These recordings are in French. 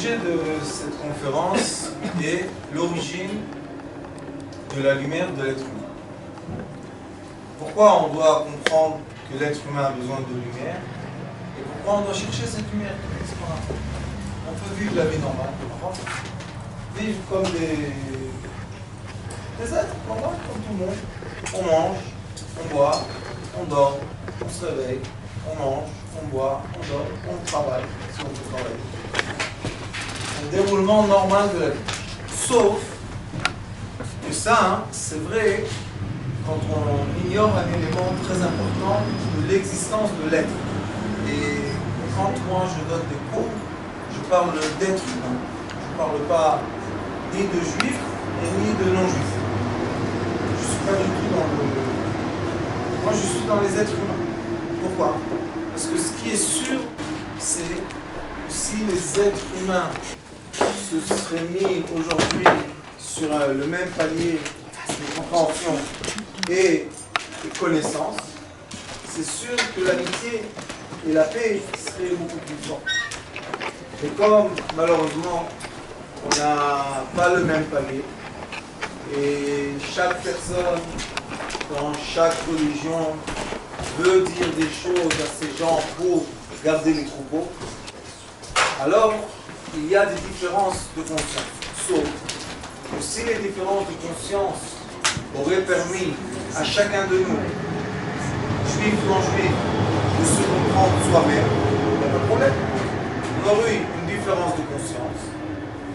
sujet de cette conférence est l'origine de la lumière de l'être humain. Pourquoi on doit comprendre que l'être humain a besoin de lumière et pourquoi on doit chercher cette lumière? On peut vivre la vie normale, vivre comme des êtres normaux, comme tout le monde. On mange, on boit, on dort, on se réveille, on mange, on boit, on dort, on travaille, si on peut travailler. Un déroulement normal de la vie. Sauf que ça, c'est vrai quand on ignore un élément très important de l'existence de l'être. Et quand moi je donne des cours, je parle d'être humain. Je ne parle pas ni de juifs et ni de non-juifs. Je ne suis pas du tout dans le... Moi je suis dans les êtres humains. Pourquoi? Parce que ce qui est sûr, c'est que si les êtres humains se seraient mis aujourd'hui sur le même palier de compréhension et de connaissance, c'est sûr que l'amitié et la paix seraient beaucoup plus fortes. Et comme malheureusement on n'a pas le même palier, et chaque personne dans chaque religion veut dire des choses à ces gens pour garder les troupeaux, alors il y a des différences de conscience. Sauf que si les différences de conscience auraient permis à chacun de nous, juif ou non-juif, de se comprendre soi-même, il n'y a pas de problème. On aurait eu une différence de conscience,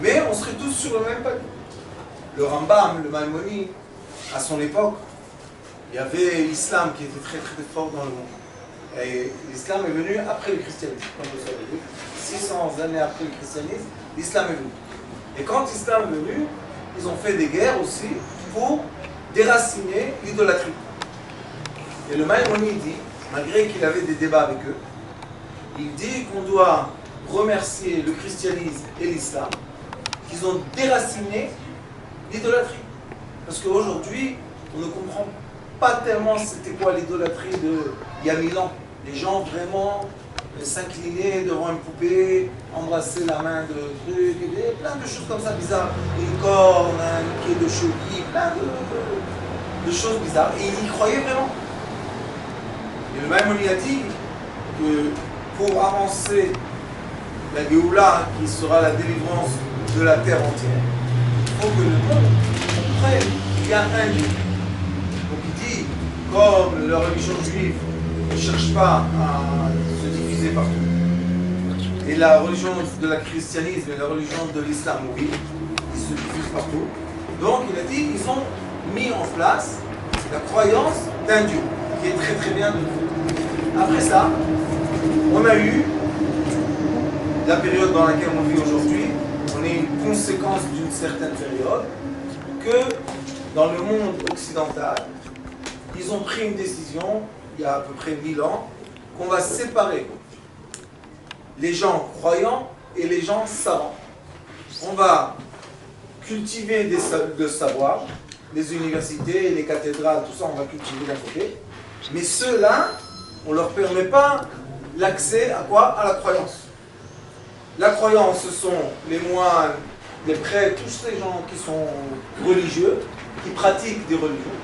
mais on serait tous sur le même palier. Le Rambam, le Maïmonide, à son époque, il y avait l'islam qui était très très fort dans le monde. Et l'islam est venu après le christianisme, comme vous savez. 600 années après le christianisme, l'islam est venu. Et quand l'islam est venu, ils ont fait des guerres aussi pour déraciner l'idolâtrie. Et le Maïmonide dit, malgré qu'il avait des débats avec eux, il dit qu'on doit remercier le christianisme et l'islam, qu'ils ont déraciné l'idolâtrie. Parce qu'aujourd'hui, on ne comprend pas tellement c'était quoi l'idolâtrie d'il y a 1000 ans. Les gens vraiment s'inclinaient devant une poupée, embrasser la main de trucs, plein de choses comme ça bizarres. Une corne, un pied de cheville, plein de choses bizarres. Et ils y croyaient vraiment. Et le Maïmonide a dit que pour avancer la Géoula, qui sera la délivrance de la terre entière, il faut que le monde comprenne qu'il y a un Dieu. Donc il dit, comme la religion juive ne cherche pas à se diffuser partout, et la religion de la christianisme et la religion de l'islam, oui, ils se diffusent partout. Donc il a dit, ils ont mis en place la croyance d'un Dieu, qui est très très bien de nous. Après ça, on a eu la période dans laquelle on vit aujourd'hui. On est une conséquence d'une certaine période que dans le monde occidental, ils ont pris une décision, il y a à peu près 1000 ans, qu'on va séparer les gens croyants et les gens savants. On va cultiver le savoir, les universités, les cathédrales, tout ça, on va cultiver d'un côté. Mais ceux-là, on ne leur permet pas l'accès à quoi? À la croyance. La croyance, ce sont les moines, les prêtres, tous ces gens qui sont religieux, qui pratiquent des religions.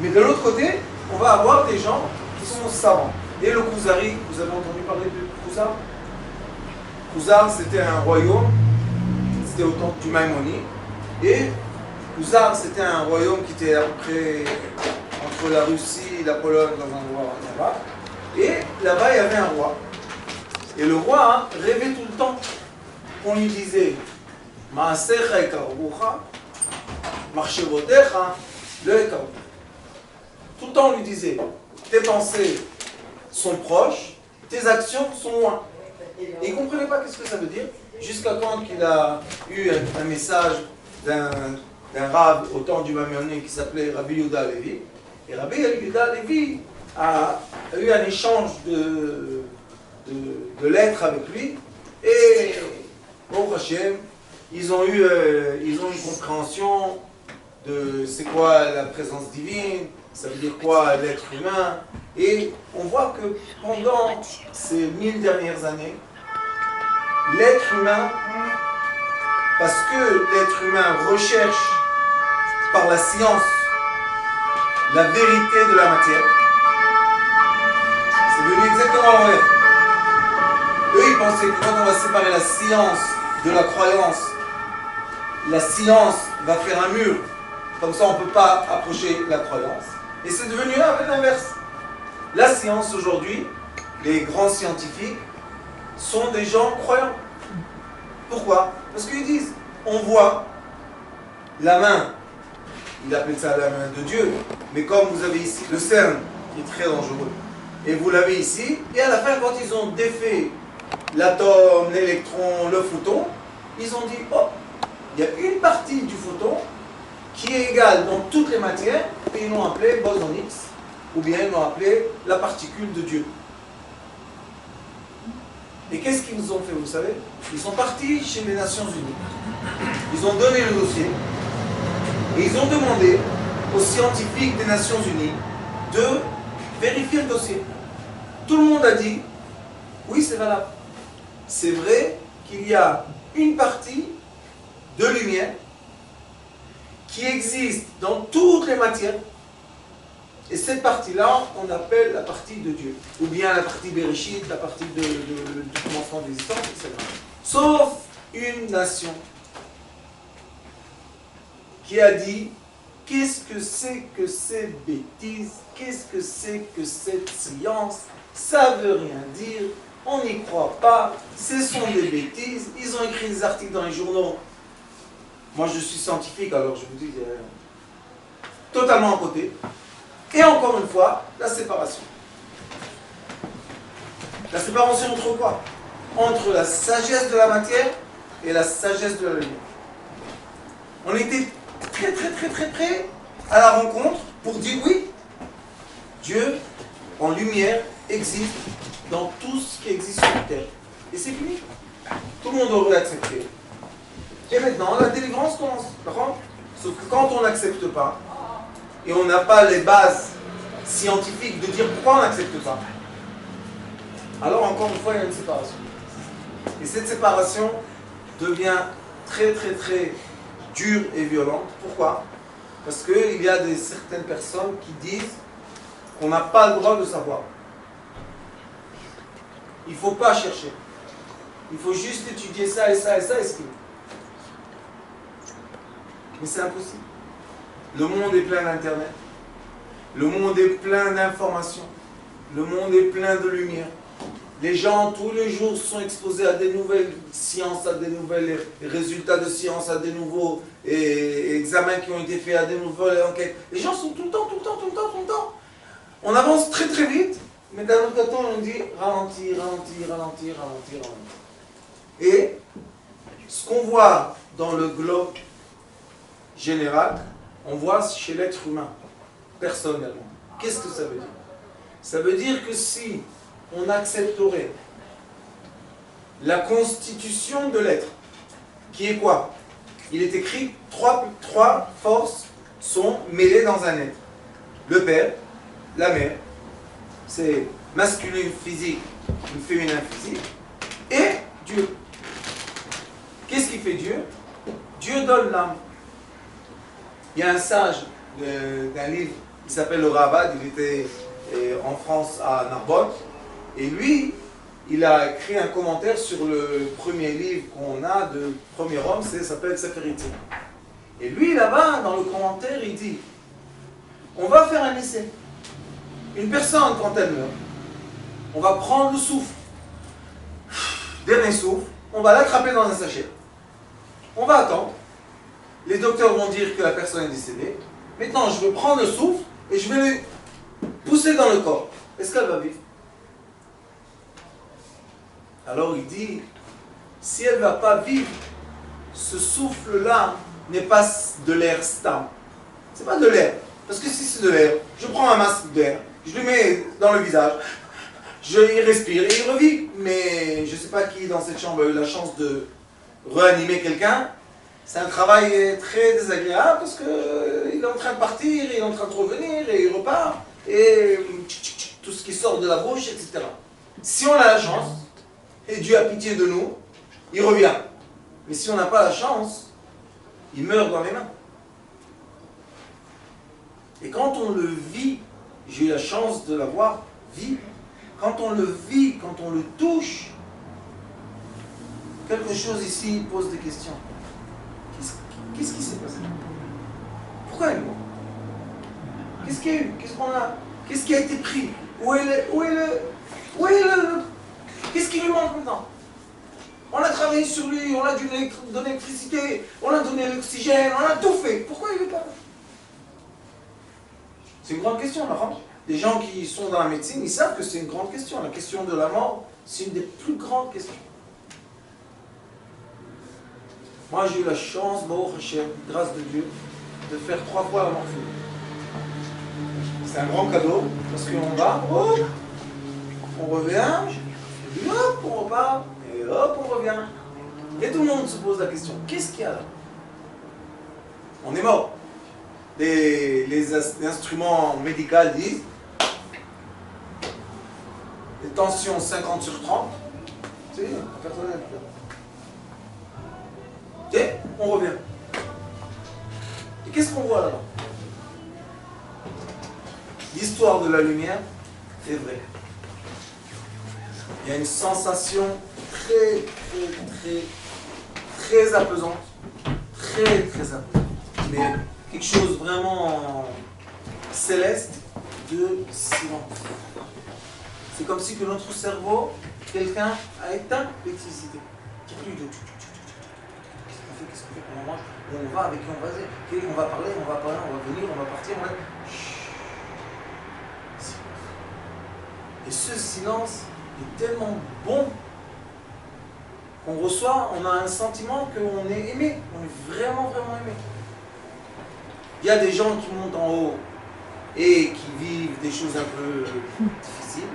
Mais de l'autre côté, on va avoir des gens qui sont savants. Et le Khuzari, vous avez entendu parler de Khuzar? Khuzar, c'était un royaume, c'était au temps du Maïmonide. Et Khuzar, c'était un royaume qui était à peu près entre la Russie et la Pologne, dans un endroit là-bas. Et là-bas, il y avait un roi. Et le roi rêvait tout le temps. On lui disait Maasecha ekarucha, marchevotecha le ekarucha. Tout le temps, on lui disait tes pensées sont proches, tes actions sont loin. Et il ne comprenait pas qu'est-ce que ça veut dire, jusqu'à quand il a eu un message d'un rab au temps du Maïmonide qui s'appelait Rabbi Yehuda Halevi. Et Rabbi Yehuda Halevi a eu un échange de lettres avec lui, et au Hachem, ils ont une compréhension de c'est quoi la présence divine, ça veut dire quoi l'être humain, et on voit que pendant ces 1000 dernières années, l'être humain, parce que l'être humain recherche par la science la vérité de la matière, c'est venu exactement à l'envers. Eux, ils pensaient que quand on va séparer la science de la croyance, la science va faire un mur, comme ça on ne peut pas approcher la croyance. Et c'est devenu l'inverse. La science aujourd'hui, les grands scientifiques, sont des gens croyants. Pourquoi? Parce qu'ils disent, on voit la main, il appelle ça la main de Dieu, mais comme vous avez ici le CERN, qui est très dangereux, et vous l'avez ici, et à la fin, quand ils ont défait l'atome, l'électron, le photon, ils ont dit, oh, il y a une partie du photon qui est égale dans toutes les matières, et ils l'ont appelé boson X, ou bien ils l'ont appelé la particule de Dieu. Et qu'est-ce qu'ils ont fait, vous savez? Ils sont partis chez les Nations Unies. Ils ont donné le dossier, et ils ont demandé aux scientifiques des Nations Unies de vérifier le dossier. Tout le monde a dit, oui, c'est valable. C'est vrai qu'il y a une partie de lumière qui existe dans toutes les matières, et cette partie-là, on appelle la partie de Dieu, ou bien la partie Bereshit, la partie du commencement de l'existence, etc. Sauf une nation qui a dit, qu'est-ce que c'est que ces bêtises, qu'est-ce que c'est que cette science, ça veut rien dire, on n'y croit pas, ce sont des bêtises, ils ont écrit des articles dans les journaux. Moi je suis scientifique, alors je vous dis, totalement à côté. Et encore une fois, la séparation. La séparation entre quoi? Entre la sagesse de la matière et la sagesse de la lumière. On était très près à la rencontre pour dire oui, Dieu en lumière existe dans tout ce qui existe sur terre. Et c'est fini. Tout le monde aurait accepté. Et maintenant, la délivrance commence. Sauf que quand on n'accepte pas, et on n'a pas les bases scientifiques de dire pourquoi on n'accepte pas, alors encore une fois, il y a une séparation. Et cette séparation devient très dure et violente. Pourquoi? Parce qu'il y a certaines personnes qui disent qu'on n'a pas le droit de savoir. Il ne faut pas chercher. Il faut juste étudier ça et ça et ça et ce qui. Mais c'est impossible. Le monde est plein d'Internet. Le monde est plein d'informations. Le monde est plein de lumière. Les gens, tous les jours, sont exposés à des nouvelles sciences, à des nouvelles résultats de sciences, à des nouveaux examens qui ont été faits, à des nouvelles enquêtes. Les gens sont tout le temps. On avance très vite, mais d'un autre côté, on dit ralentir. Et ce qu'on voit dans le globe général, on voit chez l'être humain, personnellement. Qu'est-ce que ça veut dire? Ça veut dire que si on accepterait la constitution de l'être, qui est quoi? Il est écrit, trois forces sont mêlées dans un être. Le père, la mère, c'est masculin physique, féminin physique, et Dieu. Qu'est-ce qui fait Dieu? Dieu donne l'âme. Il y a un sage d'un livre qui s'appelle le Rabbad, il était en France à Narbonne, et lui, il a écrit un commentaire sur le premier livre qu'on a de Premier Homme, ça s'appelle Sefer Yetzirah. Et lui, là-bas, dans le commentaire, il dit, on va faire un essai. Une personne, quand elle meurt, on va prendre le souffle, dernier souffle, on va l'attraper dans un sachet. On va attendre. Les docteurs vont dire que la personne est décédée. Maintenant, je vais prendre le souffle et je vais le pousser dans le corps. Est-ce qu'elle va vivre? Alors il dit, si elle ne va pas vivre, ce souffle-là n'est pas de l'air stam. Ce n'est pas de l'air. Parce que si c'est de l'air, je prends un masque d'air, je le mets dans le visage, il respire et il revit. Mais je ne sais pas qui dans cette chambre a eu la chance de réanimer quelqu'un. C'est un travail très désagréable parce qu'il est en train de partir, il est en train de revenir et il repart. Et tout ce qui sort de la bouche, etc. Si on a la chance, et Dieu a pitié de nous, il revient. Mais si on n'a pas la chance, il meurt dans les mains. Et quand on le vit, j'ai eu la chance de l'avoir vu, quand on le vit, quand on le touche, quelque chose ici pose des questions. Qu'est-ce qui s'est passé? Pourquoi il est mort? Qu'est-ce qu'il y a eu? Qu'est-ce qu'on a? Qu'est-ce qui a été pris? Qu'est-ce qui lui manque maintenant? On a travaillé sur lui, on a donné l'électricité, on a donné l'oxygène, on a tout fait. Pourquoi il n'est pas là? C'est une grande question, là. Les gens qui sont dans la médecine, ils savent que c'est une grande question. La question de la mort, c'est une des plus grandes questions. Moi, j'ai eu la chance, Baruch Hashem, grâce de Dieu, de faire 3 fois la morphine. C'est un grand cadeau, parce qu'on va, hop, on revient, et hop, on repart, et hop, on revient. Et tout le monde se pose la question, qu'est-ce qu'il y a là? On est mort. Les instruments médicaux disent les tensions 50/30, c'est personnel. Et on revient. Et qu'est-ce qu'on voit là-bas? L'histoire de la lumière est vraie. Il y a une sensation très apaisante. Très apaisante. Mais quelque chose vraiment céleste de silence. C'est comme si que notre cerveau, quelqu'un a éteint l'électricité. Il n'y a plus de... Qu'est-ce qu'on fait, on mange, on va, avec qui on va dire, on va parler, on va venir, on va partir, on va... Et ce silence est tellement bon qu'on reçoit, on a un sentiment qu'on est aimé, on est vraiment aimé. Il y a des gens qui montent en haut et qui vivent des choses un peu difficiles.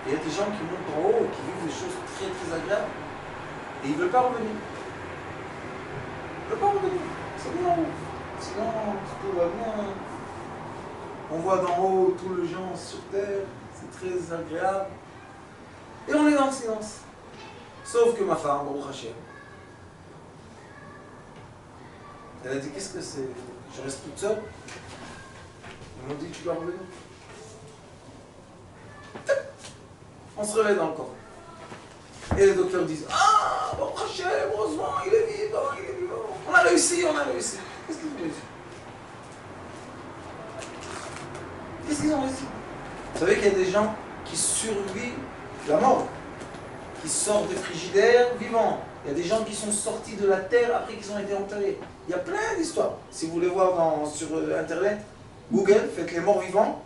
Et il y a des gens qui montent en haut et qui vivent des choses très agréables. Et ils ne veulent pas revenir. Ils ne veulent pas revenir. C'est bien en haut. Sinon, tout va bien. On voit d'en haut tous les gens sur terre. C'est très agréable. Et on est dans le silence. Sauf que ma femme, Baruch Hashem, elle a dit, qu'est-ce que c'est? Je reste toute seule. Ils m'ont dit, tu dois revenir. On se réveille dans le corps. Et les docteurs disent, ah, Baruch Hashem, heureusement, il est vivant. On a réussi. Qu'est-ce qu'ils ont réussi? Qu'est-ce qu'ils ont réussi? Vous savez qu'il y a des gens qui survivent la mort, qui sortent des frigidaires vivants. Il y a des gens qui sont sortis de la terre après qu'ils ont été enterrés. Il y a plein d'histoires. Si vous voulez voir sur Internet, Google, faites les morts vivants,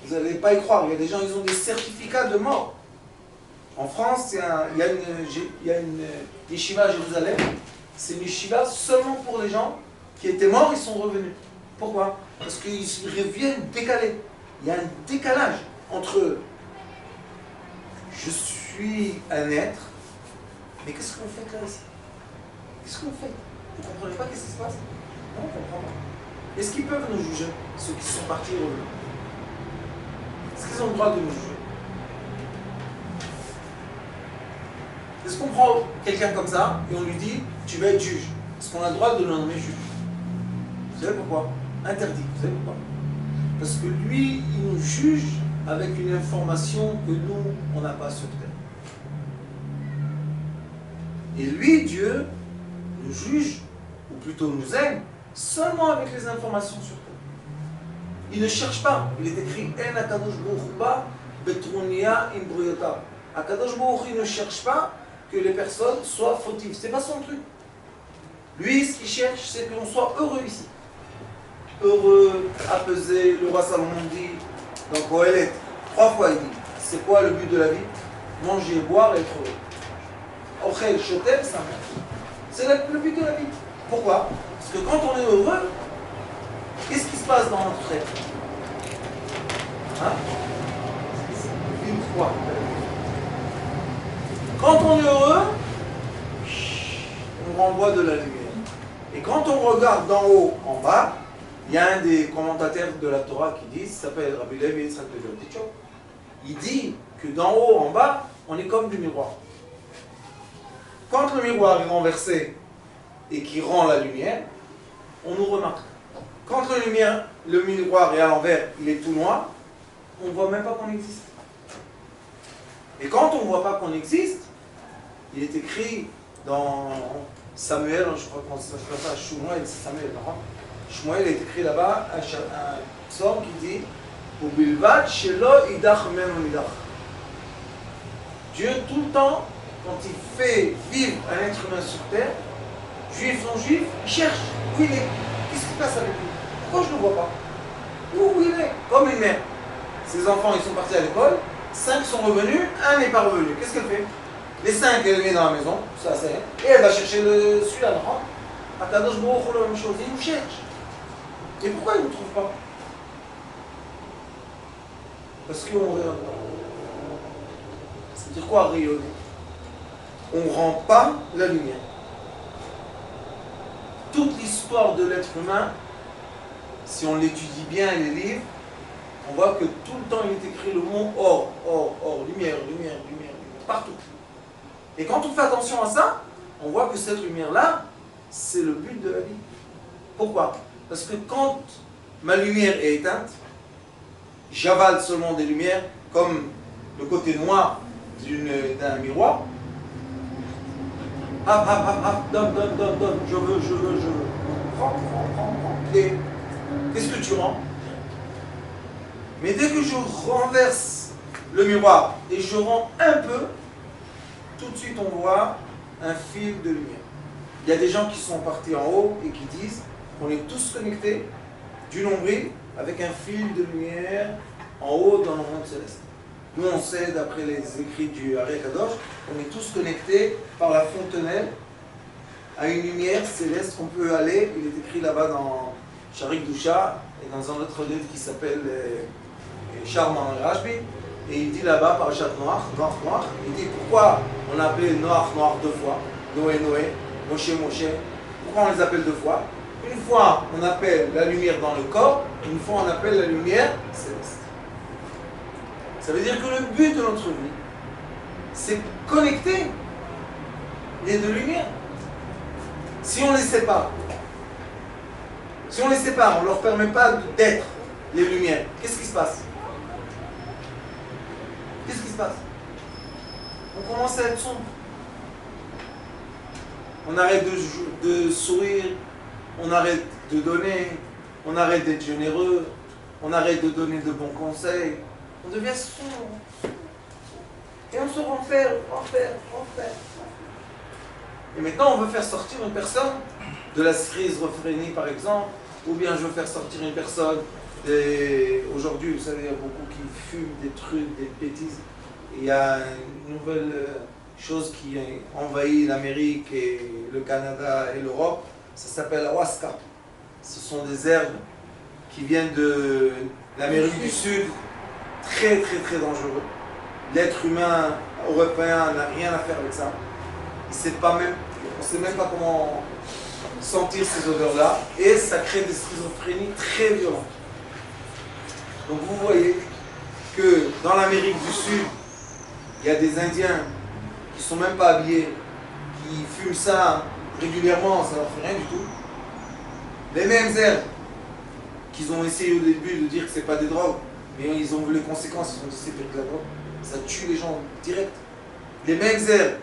vous n'allez pas y croire. Il y a des gens, ils ont des certificats de mort. En France, il y a une yeshiva à Jérusalem. C'est une yeshiva seulement pour les gens qui étaient morts, ils sont revenus. Pourquoi? Parce qu'ils reviennent décalés. Il y a un décalage entre je suis un être, mais qu'est-ce que vous faites là ici? Qu'est-ce que vous faites? Vous ne comprenez pas qu'est-ce qui se passe? Non, on ne comprend pas. Est-ce qu'ils peuvent nous juger, ceux qui sont partis et revenus? Est-ce qu'ils ont le droit de nous juger? Est-ce qu'on prend quelqu'un comme ça et on lui dit tu vas être juge? Est-ce qu'on a le droit de le nommer juge? Vous savez pourquoi? Interdit. Vous savez pourquoi? Parce que lui, il nous juge avec une information que nous, on n'a pas sur terre. Et lui, Dieu, nous juge, ou plutôt nous aime, seulement avec les informations sur terre. Il ne cherche pas. Il est écrit En Akadosh Baruch Ba Betrunia Imbruyota. Akadosh Baruch il ne cherche pas que les personnes soient fautives. C'est pas son truc. Lui, ce qu'il cherche, c'est que l'on soit heureux ici. Heureux, apaisé. Le roi Salomon dit dans Kohelet, 3 fois il dit, c'est quoi le but de la vie? Manger, boire et être heureux. Ochel, shotel, ça. C'est le but de la vie. Pourquoi? Parce que quand on est heureux, qu'est-ce qui se passe dans notre être? Hein? Une fois. Quand on est heureux, on renvoie de la lumière. Et quand on regarde d'en haut en bas, il y a un des commentateurs de la Torah qui dit, il s'appelle Rabbi Levi Yitzhak Levertichov, il dit que d'en haut en bas, on est comme du miroir. Quand le miroir est renversé et qui rend la lumière, on nous remarque. Quand le miroir est à l'envers, il est tout noir, on ne voit même pas qu'on existe. Et quand on ne voit pas qu'on existe, il est écrit dans Samuel, je crois qu'on s'appelle ça Shmuel, c'est Samuel, non? Shmuel est écrit là-bas, un psaume qui dit Ubilvad shelo idach menu nidach. Dieu, tout le temps, quand il fait vivre un être humain sur terre, juif, non-juif, il cherche où il est. Qu'est-ce qui se passe avec lui? Pourquoi je ne le vois pas? Où il est? Comme une mère. Ses enfants, ils sont partis à l'école, 5 sont revenus, un n'est pas revenu. Qu'est-ce qu'elle fait? Les 5, elle les met dans la maison, ça c'est rien, et elle va chercher celui-là, non? Akadosh Baruch Hu, la même chose, il nous cherche. Et pourquoi il ne nous trouve pas? Parce qu'on rayonne pas. C'est-à-dire quoi rayonner? On ne rend pas la lumière. Toute l'histoire de l'être humain, si on l'étudie bien, les livres, on voit que tout le temps il est écrit le mot or, or, or, lumière, lumière, lumière, lumière, partout. Et quand on fait attention à ça, on voit que cette lumière-là, c'est le but de la vie. Pourquoi? Parce que quand ma lumière est éteinte, j'avale seulement des lumières, comme le côté noir d'un miroir. Hop, hop, hop, hop, donne, donne, donne, donne, je veux, je veux, je veux. Prends, prends, prends, prends. Et qu'est-ce que tu rends? Mais dès que je renverse le miroir et je rends un peu, tout de suite on voit un fil de lumière. Il y a des gens qui sont partis en haut et qui disent qu'on est tous connectés du nombril avec un fil de lumière en haut dans le monde céleste. Nous on sait, d'après les écrits du Ari Kadosh, on est tous connectés par la fontenelle à une lumière céleste qu'on peut aller. Il est écrit là-bas dans Sharik Doucha et dans un autre livre qui s'appelle Charme en Rashbi, et il dit là-bas, par Parashat Noach, Noach, Noach, il dit pourquoi on a appelé Noach, Noach 2 fois, Noé, Noé, Moshe, Moshe, pourquoi on les appelle 2 fois? Une fois on appelle la lumière dans le corps, une fois on appelle la lumière céleste. Ça veut dire que le but de notre vie, c'est connecter les deux lumières. Si on les sépare, on ne leur permet pas d'être les lumières, qu'est-ce qui se passe? Qu'est-ce qui se passe? On commence à être sombre. On arrête de sourire, on arrête de donner, on arrête d'être généreux, on arrête de donner de bons conseils. On devient sombre. Et on se renferme. Et maintenant, on veut faire sortir une personne de la schizophrénie, par exemple, ou bien je veux faire sortir une personne. Aujourd'hui, vous savez, il y a beaucoup qui fument des trucs, des bêtises. Il y a une nouvelle chose qui a envahi l'Amérique et le Canada et l'Europe. Ça s'appelle ayahuasca. Ce sont des herbes qui viennent de l'Amérique du Sud, très très très dangereux. L'être humain européen n'a rien à faire avec ça. On ne sait même pas comment sentir ces odeurs-là, et ça crée des schizophrénies très violentes. Donc vous voyez que dans l'Amérique du Sud, il y a des Indiens qui ne sont même pas habillés, qui fument ça régulièrement, ça ne leur fait rien du tout. Les mêmes herbes qu'ils ont essayé au début de dire que ce n'est pas des drogues, mais ils ont vu les conséquences, ils ont dit que c'est pire que la drogue, ça tue les gens direct. Les mêmes herbes,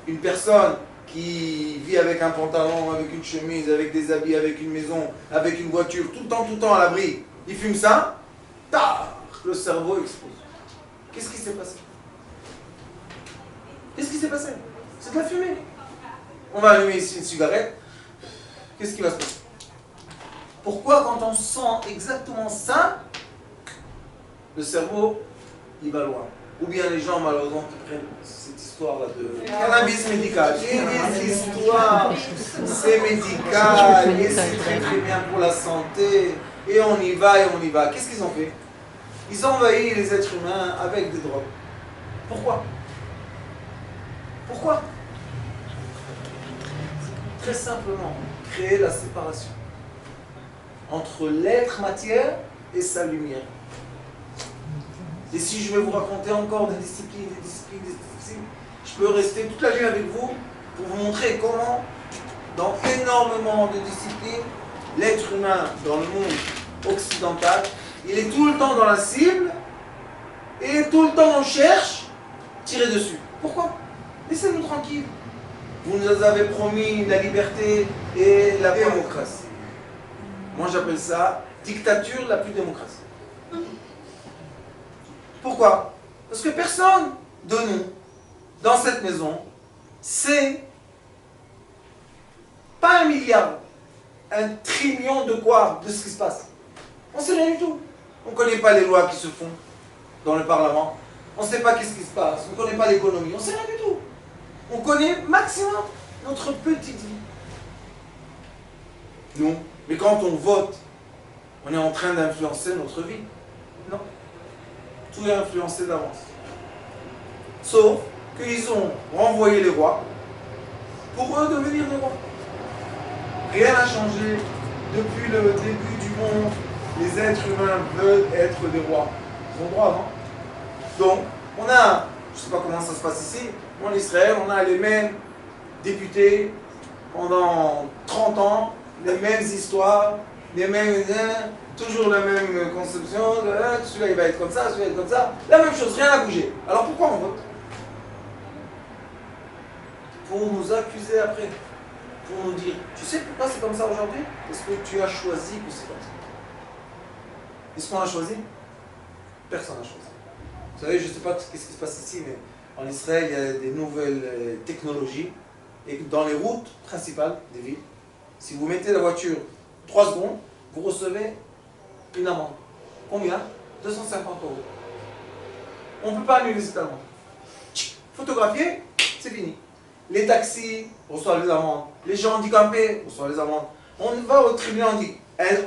une personne qui vit avec un pantalon, avec une chemise, avec des habits, avec une maison, avec une voiture, tout le temps à l'abri, il fume ça, le cerveau explose. Qu'est-ce qui s'est passé? C'est de la fumée. On va allumer ici une cigarette. Qu'est-ce qui va se passer? Pourquoi quand on sent exactement ça, le cerveau, il va loin? Ou bien les gens, malheureusement, qui prennent cette histoire-là de cannabis médical. Et des histoires, c'est médical, et c'est très très bien pour la santé, et on y va, Qu'est-ce qu'ils ont fait? Ils ont envahi les êtres humains avec des drogues. Pourquoi? Très simplement, créer la séparation entre l'être matière et sa lumière. Et si je vais vous raconter encore des disciplines, je peux rester toute la nuit avec vous pour vous montrer comment, dans énormément de disciplines, l'être humain dans le monde occidental, il est tout le temps dans la cible et tout le temps on cherche tirer dessus. Pourquoi? Laissez-nous tranquilles. Vous nous avez promis la liberté et la démocratie. Moi j'appelle ça dictature la plus démocratie. Pourquoi? Parce que personne de nous, dans cette maison, sait pas 1 milliard, 1 trillion de quoi, de ce qui se passe. On ne sait rien du tout. On ne connaît pas les lois qui se font dans le Parlement. On ne sait pas qu'est-ce qui se passe. On ne connaît pas l'économie. On ne sait rien du tout. On connaît maximum notre petite vie. Nous, mais quand on vote, on est en train d'influencer notre vie. Non. Tout est influencé d'avance. Sauf qu'ils ont renvoyé les rois pour eux devenir des rois. Rien n'a changé depuis le début du monde. Les êtres humains veulent être des rois. Ils ont droit, non? Donc, on a, je ne sais pas comment ça se passe ici, en Israël, on a les mêmes députés pendant 30 ans, les mêmes histoires, les mêmes, toujours la même conception, celui-là il va être comme ça, celui-là il va être comme ça, la même chose, rien n'a bougé. Alors pourquoi on vote? Pour nous accuser après, pour nous dire, tu sais pourquoi c'est comme ça aujourd'hui? Parce que tu as choisi que c'est comme ça. Est-ce qu'on a choisi? Personne n'a choisi. Vous savez, je ne sais pas ce qui se passe ici, mais en Israël, il y a des nouvelles technologies. Et dans les routes principales des villes, si vous mettez la voiture 3 secondes, vous recevez une amende. Combien? 250 €. On ne peut pas annuler cette amende. Photographier, c'est fini. Les taxis reçoivent les amendes. Les gens handicapés reçoivent les amendes. On va au tribunal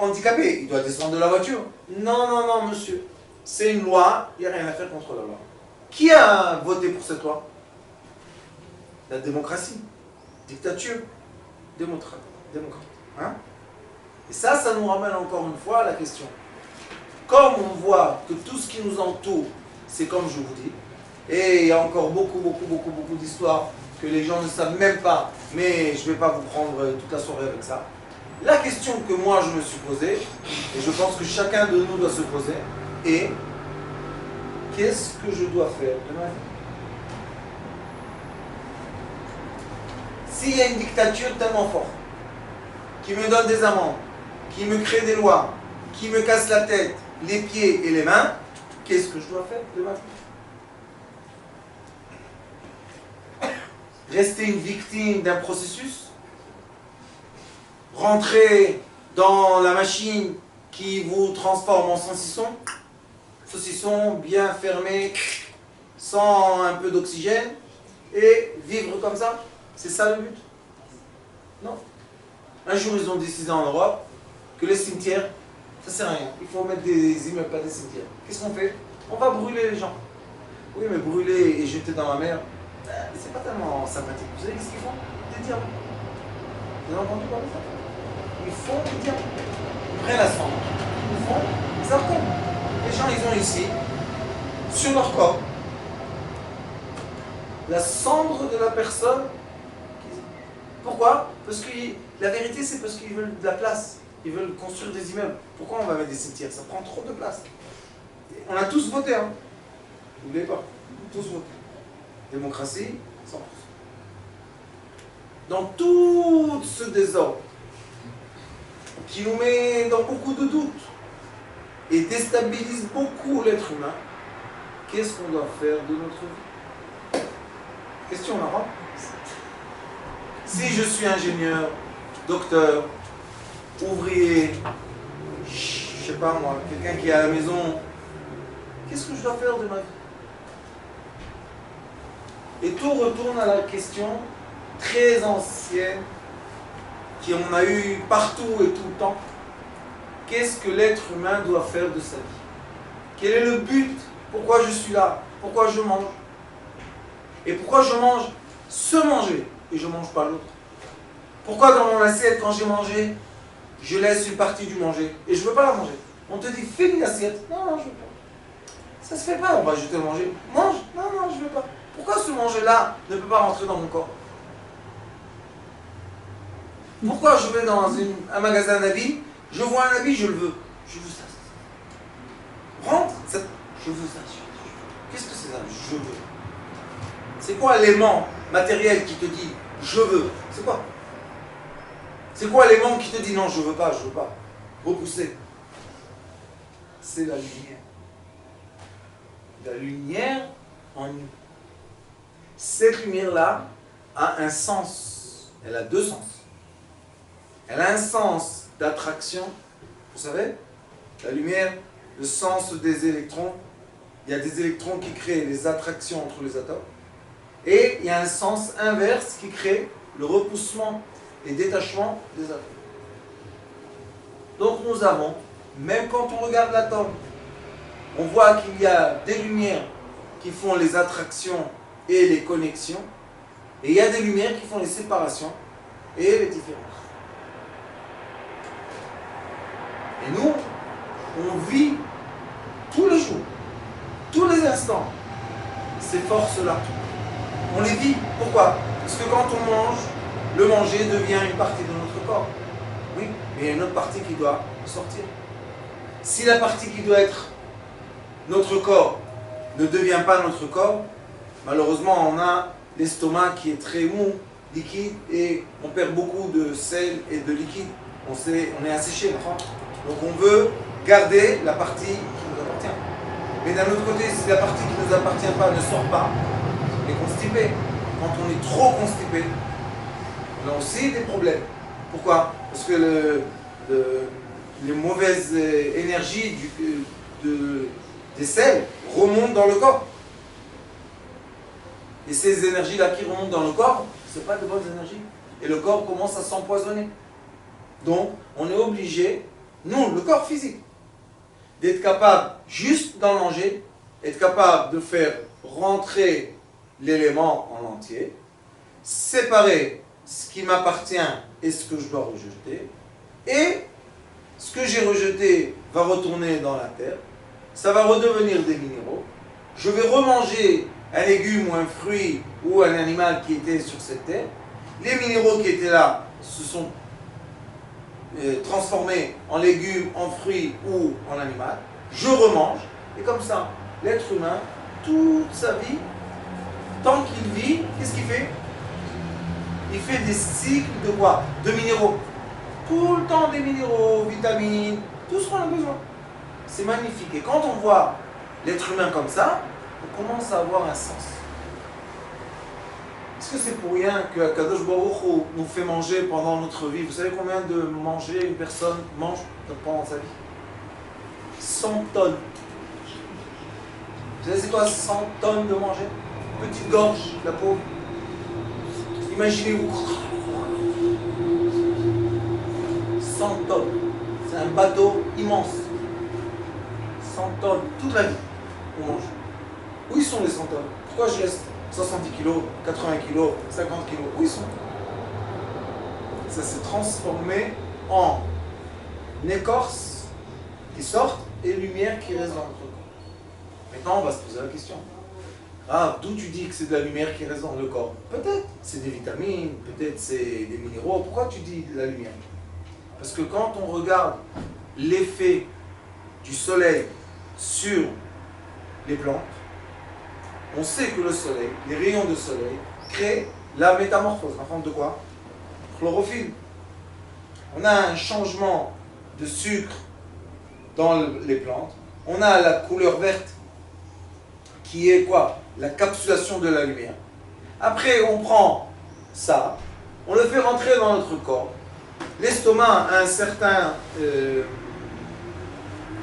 handicapé, il doit descendre de la voiture. Non, non, non, monsieur. C'est une loi, il n'y a rien à faire contre la loi. Qui a voté pour cette loi? La démocratie. Dictature. Démocrate. Hein? Et ça nous ramène encore une fois à la question. Comme on voit que tout ce qui nous entoure, c'est comme je vous dis, et il y a encore beaucoup d'histoires que les gens ne savent même pas, mais je ne vais pas vous prendre toute la soirée avec ça. La question que moi je me suis posée, et je pense que chacun de nous doit se poser, est qu'est-ce que je dois faire de ma vie? S'il y a une dictature tellement forte, qui me donne des amendes, qui me crée des lois, qui me casse la tête, les pieds et les mains, qu'est-ce que je dois faire de ma vie? Rester une victime d'un processus? Rentrer dans la machine qui vous transforme en saucisson bien fermé, sans un peu d'oxygène, et vivre comme ça? C'est ça le but? Non. Un jour, ils ont décidé en Europe que les cimetières, ça sert à rien. Il faut mettre des immeubles, pas des cimetières. Qu'est-ce qu'on fait? On va brûler les gens. Oui, mais brûler et jeter dans la mer, c'est pas tellement sympathique. Vous savez ce qu'ils font? Des diamants. Vous avez entendu parler de ça? Ils font des diamants. Ils prennent la cendre. Ils font des arcons. Les gens, ils ont ici, sur leur corps, la cendre de la personne. Pourquoi? Parce que la vérité, c'est parce qu'ils veulent de la place. Ils veulent construire des immeubles. Pourquoi on va mettre des cimetières? Ça prend trop de place. On a tous voté, hein. N'oubliez pas. Tous voté. Démocratie, 100%. Dans tout ce désordre qui nous met dans beaucoup de doutes et déstabilise beaucoup l'être humain, qu'est-ce qu'on doit faire de notre vie? Question, Laurent? Si je suis ingénieur, docteur, ouvrier, je sais pas moi, quelqu'un qui est à la maison, qu'est-ce que je dois faire de ma vie? Et tout retourne à la question très ancienne qu'on a eu partout et tout le temps. Qu'est-ce que l'être humain doit faire de sa vie? Quel est le but? Pourquoi je suis là? Pourquoi je mange? Et pourquoi je mange ce manger et je ne mange pas l'autre? Pourquoi dans mon assiette, quand j'ai mangé, je laisse une partie du manger et je ne veux pas la manger? On te dit, finis l'assiette. Non, non, je ne veux pas. Ça ne se fait pas, on va jeter le manger. Mange. Non, non, je ne veux pas. Pourquoi ce manger-là ne peut pas rentrer dans mon corps? Pourquoi je vais dans un magasin d'habits, je vois un habit, je le veux. Je veux ça. Rentre, je veux ça. Qu'est-ce que c'est ça? Je veux. C'est quoi l'élément matériel qui te dit je veux? C'est quoi? C'est quoi l'élément qui te dit non, je veux pas, repousser? C'est la lumière. La lumière en nous. Cette lumière-là a un sens. Elle a deux sens. Elle a un sens d'attraction. Vous savez, la lumière, le sens des électrons. Il y a des électrons qui créent les attractions entre les atomes. Et il y a un sens inverse qui crée le repoussement et détachement des atomes. Donc nous avons, même quand on regarde l'atome, on voit qu'il y a des lumières qui font les attractions et les connexions, et il y a des lumières qui font les séparations et les différences. Et nous, on vit tous les jours, tous les instants, ces forces-là. On les vit. Pourquoi? Parce que quand on mange, le manger devient une partie de notre corps. Oui, mais il y a une autre partie qui doit sortir. Si la partie qui doit être notre corps ne devient pas notre corps, malheureusement, on a l'estomac qui est très mou, liquide, et on perd beaucoup de sel et de liquide. On est asséché, enfin. Donc on veut garder la partie qui nous appartient. Mais d'un autre côté, si la partie qui ne nous appartient pas ne sort pas, on est constipé. Quand on est trop constipé, on a aussi des problèmes. Pourquoi? Parce que les mauvaises énergies des sels remontent dans le corps. Et ces énergies-là qui remontent dans le corps, ce ne sont pas de bonnes énergies. Et le corps commence à s'empoisonner. Donc, on est obligé, nous, le corps physique, d'être capable, juste d'en manger, être capable de faire rentrer l'élément en entier, séparer ce qui m'appartient et ce que je dois rejeter, et ce que j'ai rejeté va retourner dans la terre, ça va redevenir des minéraux, je vais remanger un légume ou un fruit ou un animal qui était sur cette terre, les minéraux qui étaient là se sont transformés en légumes, en fruits ou en animal, je remange, et comme ça, l'être humain, toute sa vie, tant qu'il vit, qu'est-ce qu'il fait? Il fait des cycles de quoi? De minéraux. Tout le temps des minéraux, vitamines, tout ce qu'on a besoin. C'est magnifique. Et quand on voit l'être humain comme ça, on commence à avoir un sens. Est-ce que c'est pour rien que Kadosh Baruch Hu nous fait manger pendant notre vie? Vous savez combien de manger une personne mange pendant sa vie? 100 tonnes. Vous savez c'est quoi 100 tonnes de manger? Petite gorge, la pauvre. Imaginez-vous. 100 tonnes. C'est un bateau immense. 100 tonnes, toute la vie, on mange. Où ils sont les 100 tonnes? Pourquoi je laisse 70 kg, 80 kg, 50 kg? Où ils sont? Ça s'est transformé en écorce qui sortent et lumière qui reste dans notre corps. Maintenant, on va se poser la question. Ah, d'où tu dis que c'est de la lumière qui reste dans le corps? Peut-être c'est des vitamines, peut-être c'est des minéraux. Pourquoi tu dis de la lumière? Parce que quand on regarde l'effet du soleil sur les plantes, on sait que le soleil, les rayons de soleil, créent la métamorphose. En forme de quoi? Chlorophylle. On a un changement de sucre dans les plantes. On a la couleur verte qui est quoi? La capsulation de la lumière. Après, on prend ça, on le fait rentrer dans notre corps. L'estomac a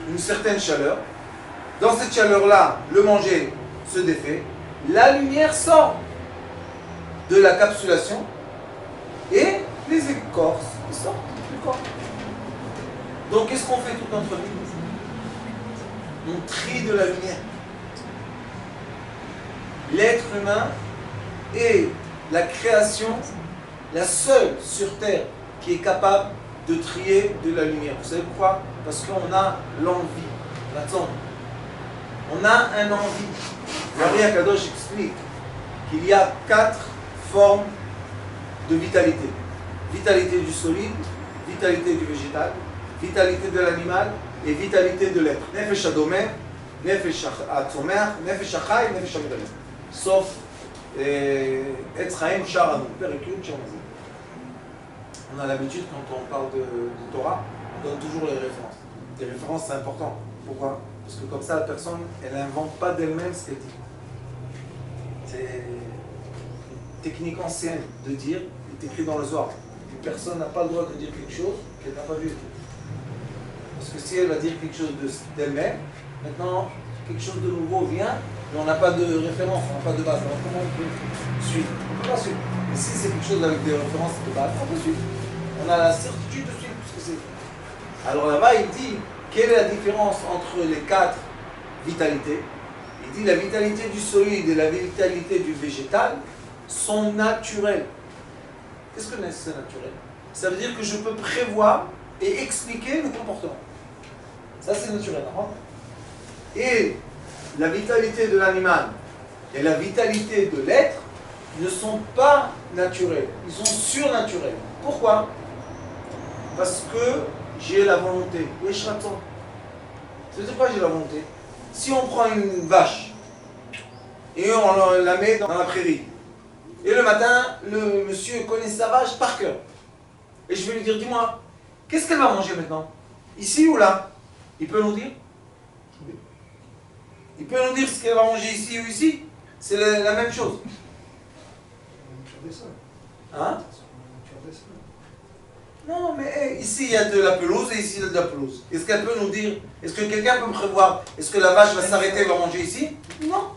une certaine chaleur. Dans cette chaleur-là, le manger se défait. La lumière sort de la capsulation et les écorces sortent du corps. Donc, qu'est-ce qu'on fait toute notre vie? On trie de la lumière. L'être humain est la création, la seule sur Terre qui est capable de trier de la lumière. Vous savez pourquoi? Parce qu'on a l'envie. Attends. On a un envie. Rabbi Akadosh explique qu'il y a 4 formes de vitalité. vitalité du solide, vitalité du végétal, vitalité de l'animal et vitalité de l'être. Nefesh hadomeh, nefesh hatzomer, nefesh hachai, nefesh hamidaleh. Sauf Etz Chaim Shar Anu, Perek Yud Shar Mazil. On a l'habitude, quand on parle de Torah, on donne toujours les références. Les références, c'est important. Pourquoi? Parce que comme ça, la personne, elle n'invente pas d'elle-même ce qu'elle dit. C'est une technique ancienne de dire, il est écrit dans le Zohar. Une personne n'a pas le droit de dire quelque chose qu'elle n'a pas vu. Parce que si elle va dire quelque chose d'elle-même, maintenant, quelque chose de nouveau vient, mais on n'a pas de référence, on n'a pas de base. Alors comment on peut suivre? On ne peut pas suivre. Mais si c'est quelque chose avec des références de base, on peut suivre. On a la certitude de suivre ce que c'est. Alors là-bas, il dit, quelle est la différence entre les 4 vitalités? Il dit la vitalité du solide et la vitalité du végétal sont naturelles. Qu'est-ce que c'est naturel? Ça veut dire que je peux prévoir et expliquer le comportement. Ça, c'est naturel. Hein? Et la vitalité de l'animal et la vitalité de l'être ne sont pas naturels, ils sont surnaturels. Pourquoi? Parce que j'ai la volonté. Oui, je t'attends. Ça veut dire quoi, j'ai la volonté? Si on prend une vache et on la met dans la prairie, et le matin, le monsieur connaît sa vache par cœur, et je vais lui dire, dis-moi, qu'est-ce qu'elle va manger maintenant? Ici ou là? Il peut nous dire? Il peut nous dire ce qu'elle va manger ici ou ici? C'est la même chose. Hein? Non, mais hey, ici il y a de la pelouse et ici il y a de la pelouse. Est-ce qu'elle peut nous dire? Est-ce que quelqu'un peut me prévoir? Est-ce que la vache va s'arrêter et va manger ici? Non.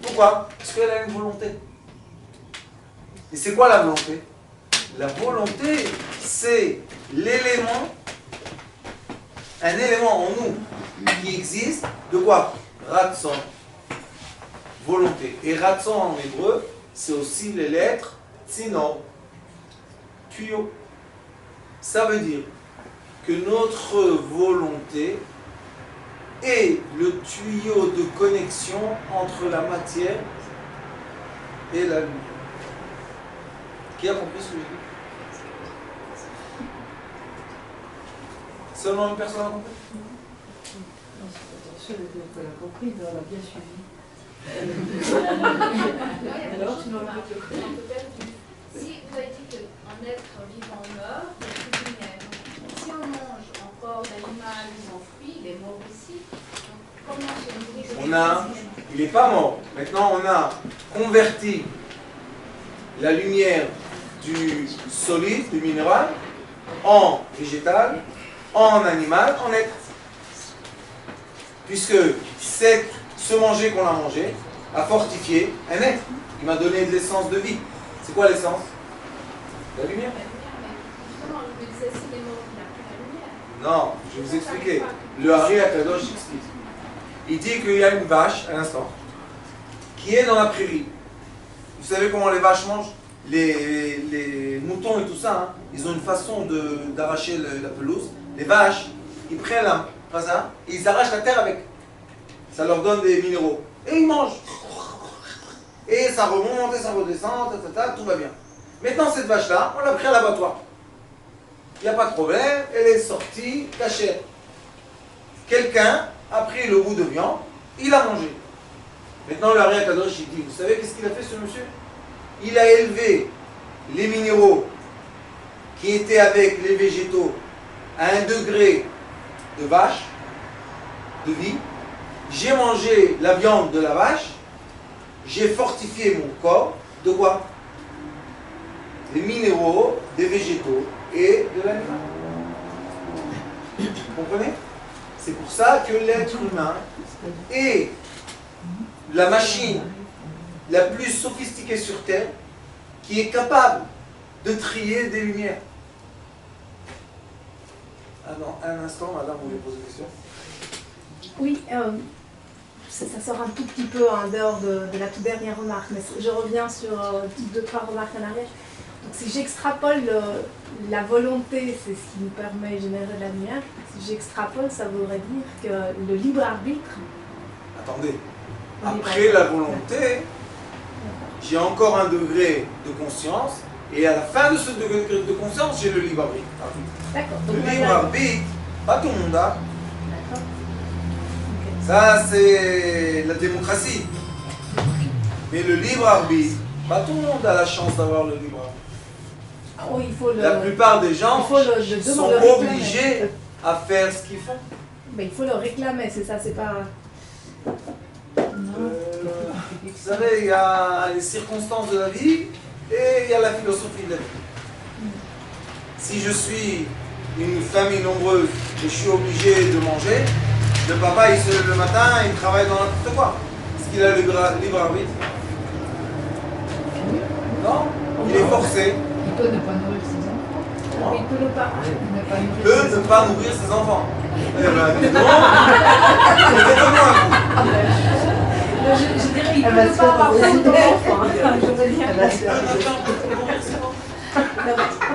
Pourquoi? Parce qu'elle a une volonté. Et c'est quoi la volonté? La volonté, c'est l'élément, un élément en nous qui existe, de quoi? Ratson. Volonté. Et ratson en hébreu, c'est aussi les lettres tsinor, tuyau. Ça veut dire que notre volonté est le tuyau de connexion entre la matière et la lumière. Qui a compris ce que j'ai dit? Seulement une personne a compris? Non, c'est pas seul qu'on l'a compris, mais on l'a bien suivi. Alors, tu m'as si vous avez dit qu'un être vivant meurt, il y a plus de lumière. Si on mange en corps d'animal ou en fruit, il est mort aussi. Donc, comment se nourrir? Il n'est pas mort. Maintenant, on a converti la lumière du solide, du minéral, en végétal, en animal, en être. Puisque ce manger qu'on a mangé a fortifié un être. Il m'a donné de l'essence de vie. C'est quoi l'essence? La lumière. Justement, je me disais, s'il est mort, il n'a plus la lumière. Non, je vais vous expliquer. Le Hari Akadosh explique. Il dit qu'il y a une vache, à l'instant, qui est dans la prairie. Vous savez comment les vaches mangent? Les moutons et tout ça, hein, ils ont une façon d'arracher la pelouse. Les vaches, ils prennent ça, et ils arrachent la terre avec. Ça leur donne des minéraux. Et ils mangent. Et ça remonte, et ça redescend, tout va bien. Maintenant, cette vache-là, on l'a pris à l'abattoir. Il n'y a pas de problème, elle est sortie cachée. Quelqu'un a pris le bout de viande, il a mangé. Maintenant, le Hari Akadosh, il dit, vous savez qu'est-ce qu'il a fait, ce monsieur? Il a élevé les minéraux qui étaient avec les végétaux à 1 degré de vache, de vie. J'ai mangé la viande de la vache, j'ai fortifié mon corps de quoi? Des minéraux, des végétaux et de l'animal. Vous comprenez? C'est pour ça que l'être humain est la machine la plus sophistiquée sur Terre qui est capable de trier des lumières. Ah non, un instant, madame, vous voulez poser une question? Oui, ça sort un tout petit peu en dehors de la toute dernière remarque, mais je reviens sur 2-3 remarques en arrière. Donc si j'extrapole la volonté, c'est ce qui nous permet de générer de la lumière. Si j'extrapole, ça voudrait dire que le libre arbitre... Attendez, après la volonté, j'ai encore un degré de conscience Et à la fin de ce degré de conscience, j'ai le libre arbitre. D'accord. Le Donc, libre voilà. arbitre, pas tout le monde a. D'accord. Ok. Ça, c'est la démocratie. Mais le libre arbitre, pas tout le monde a la chance d'avoir le libre arbitre. Oh, il faut le. La plupart des gens il faut le sont demander, le réclamer. obligés à faire ce qu'ils font. Mais il faut le réclamer, c'est ça, c'est pas. Vous savez, il y a les circonstances de la vie et il y a la philosophie de la vie. Si je suis une famille nombreuse et je suis obligé de manger, le papa il se lève le matin, il travaille dans n'importe quoi. Est-ce qu'il a le libre arbitre? Non, il est forcé. Il peut ne pas nourrir ses enfants. Mais il peut le pas. Ne pas Il nourrir peut ses ne enfants. pas nourrir ses enfants. Eh ben, dis donc, c'est étonnant, vous. Je dirais, il Elle peut va ne se pas faire avoir envoyer. faute d'enfant. Je veux dire. Elle va se faire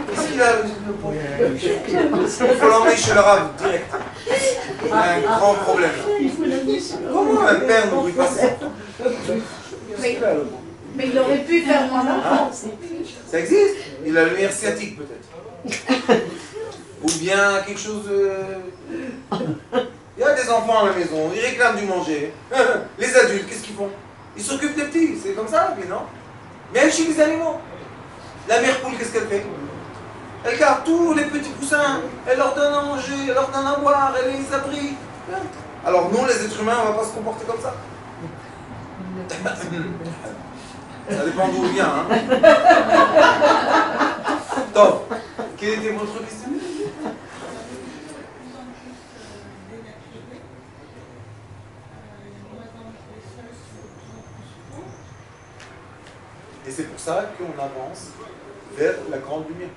Qu'est-ce qu'il a le pauvre? Il faut l'emmener chez le rave direct. Il a un grand problème. Comment un père n'oublie pas ses enfants? Mais il aurait pu faire moins d'enfants aussi. Ça existe? Il a le nerf sciatique peut-être. Ou bien quelque chose de... Il y a des enfants à la maison, ils réclament du manger. Les adultes, qu'est-ce qu'ils font? Ils s'occupent des petits, c'est comme ça, puis non? Même chez les animaux. La mère poule, qu'est-ce qu'elle fait? Elle garde tous les petits poussins, elle leur donne à manger, elle leur donne à boire, elle les abrite. Alors nous, les êtres humains, on ne va pas se comporter comme ça. Ça dépend d'où on vient. Hein. Top. Quelle était votre question? Et c'est pour ça qu'on avance vers la grande lumière.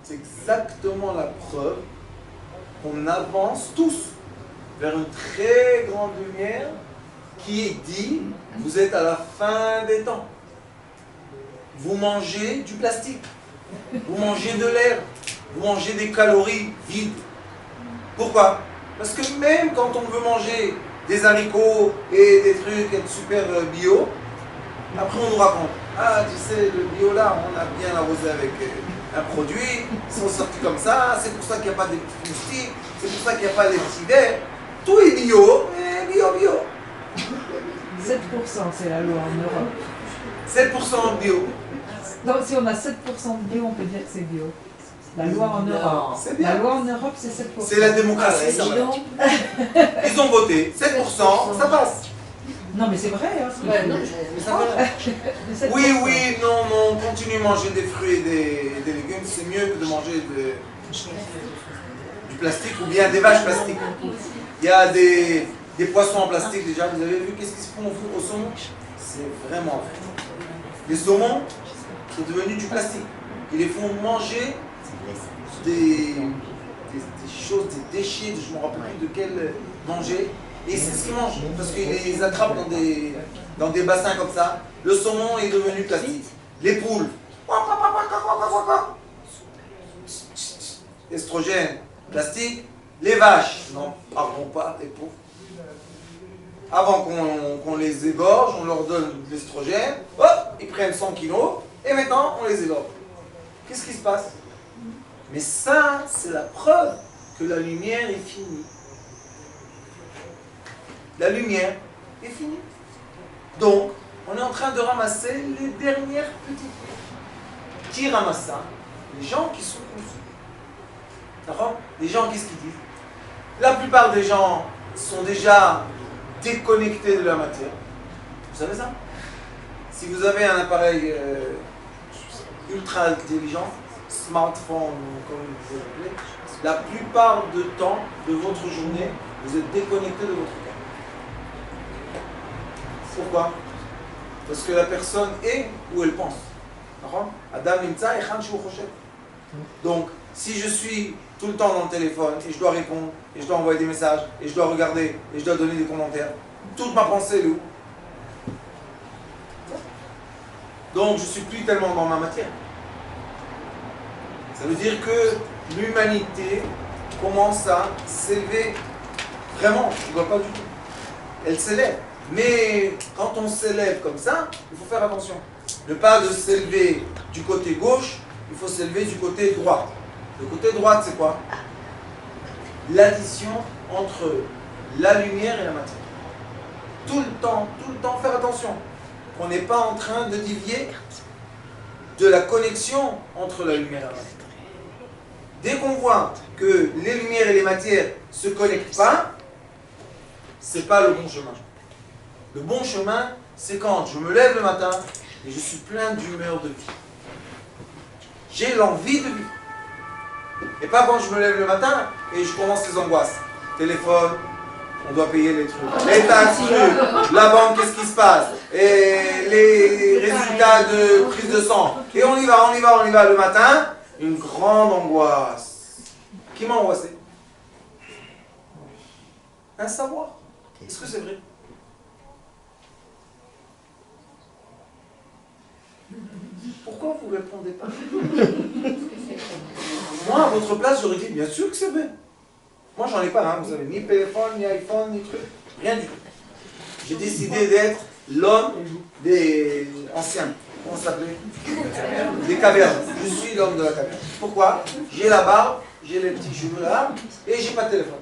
C'est exactement la preuve qu'on avance tous vers une très grande lumière qui dit, vous êtes à la fin des temps. Vous mangez du plastique, vous mangez de l'air, vous mangez des calories vides. Pourquoi? Parce que même quand on veut manger des haricots et des trucs super bio, après on nous raconte, ah tu sais, le bio là, on a bien arrosé avec un produit, ils sont sortis comme ça, c'est pour ça qu'il n'y a pas des petits moustiques, c'est pour ça qu'il n'y a pas des petits vers. Tout est bio, mais bio. 7%, c'est la loi en Europe. 7% bio. Donc si on a 7% de bio, on peut dire que c'est bio. La loi en Europe. C'est bien. La loi en Europe, c'est 7%. C'est la démocratie, ça. Ils ont voté, 7%, ça passe. Non, mais c'est vrai. Hein, Ouais, non, mais ça va. Les 7%. Oui, non, continue à manger des fruits et des légumes, c'est mieux que de manger du plastique ou bien des vaches plastiques. Il y a des poissons en plastique déjà, vous avez vu qu'est-ce qu'ils se font au saumon? C'est vraiment vrai. Les saumons sont devenus du plastique. Ils les font manger des choses, des déchets, je ne me rappelle plus de quel manger. Et c'est ce qu'ils mangent, parce qu'ils les attrapent dans des bassins comme ça. Le saumon est devenu plastique. Les poules, estrogène, plastique. Les vaches, n'en parlons pas, les pauvres. Avant qu'on les égorge, on leur donne de l'estrogène, hop, ils prennent 100 kilos, et maintenant on les égorge. Qu'est-ce qui se passe? Mais ça, c'est la preuve que la lumière est finie. La lumière est finie. Donc, on est en train de ramasser les dernières petites lumières. Qui ramasse ça? Les gens qui sont conçus. D'accord? Les gens, qu'est-ce qu'ils disent? La plupart des gens sont déjà déconnectés de la matière. Vous savez ça? Si vous avez un appareil ultra intelligent, smartphone, comme vous l'appelez, la plupart du temps de votre journée, vous êtes déconnecté de votre cœur. Pourquoi? Parce que la personne est où elle pense. Adam Nimtza et Khan Shouchoshet. Donc, si je suis tout le temps dans le téléphone et je dois répondre, et je dois envoyer des messages, et je dois regarder, et je dois donner des commentaires, toute ma pensée est où? Donc, je ne suis plus tellement dans ma matière. Ça veut dire que l'humanité commence à s'élever. Vraiment, je ne vois pas du tout. Elle s'élève. Mais quand on s'élève comme ça, il faut faire attention. ne pas de s'élever du côté gauche, il faut s'élever du côté droit. Le côté droit, c'est quoi? L'addition entre la lumière et la matière. Tout le temps, faire attention. On n'est pas en train de dévier de la connexion entre la lumière et la matière. Dès qu'on voit que les lumières et les matières ne se connectent pas, c'est pas le bon chemin. Le bon chemin, c'est quand je me lève le matin et je suis plein d'humeur de vie. J'ai l'envie de vivre. Et pas quand je me lève le matin et je commence les angoisses. Téléphone, on doit payer les trucs. Les taxes, la banque, qu'est-ce qui se passe? Et les résultats de prise de sang. Et on y va le matin. Une grande angoisse. Qui m'a angoissé? Un savoir. Est-ce que c'est vrai? Pourquoi vous ne répondez pas? Moi, à votre place, j'aurais dit, bien sûr que c'est vrai. Moi, j'en ai pas, hein. Vous savez, ni téléphone, ni iPhone, ni truc. Rien du tout. J'ai décidé d'être l'homme des anciens. Comment ça s'appelait? Des cavernes. Je suis l'homme de la caverne. Pourquoi? J'ai la barbe, j'ai les petits cheveux là, et j'ai pas de téléphone.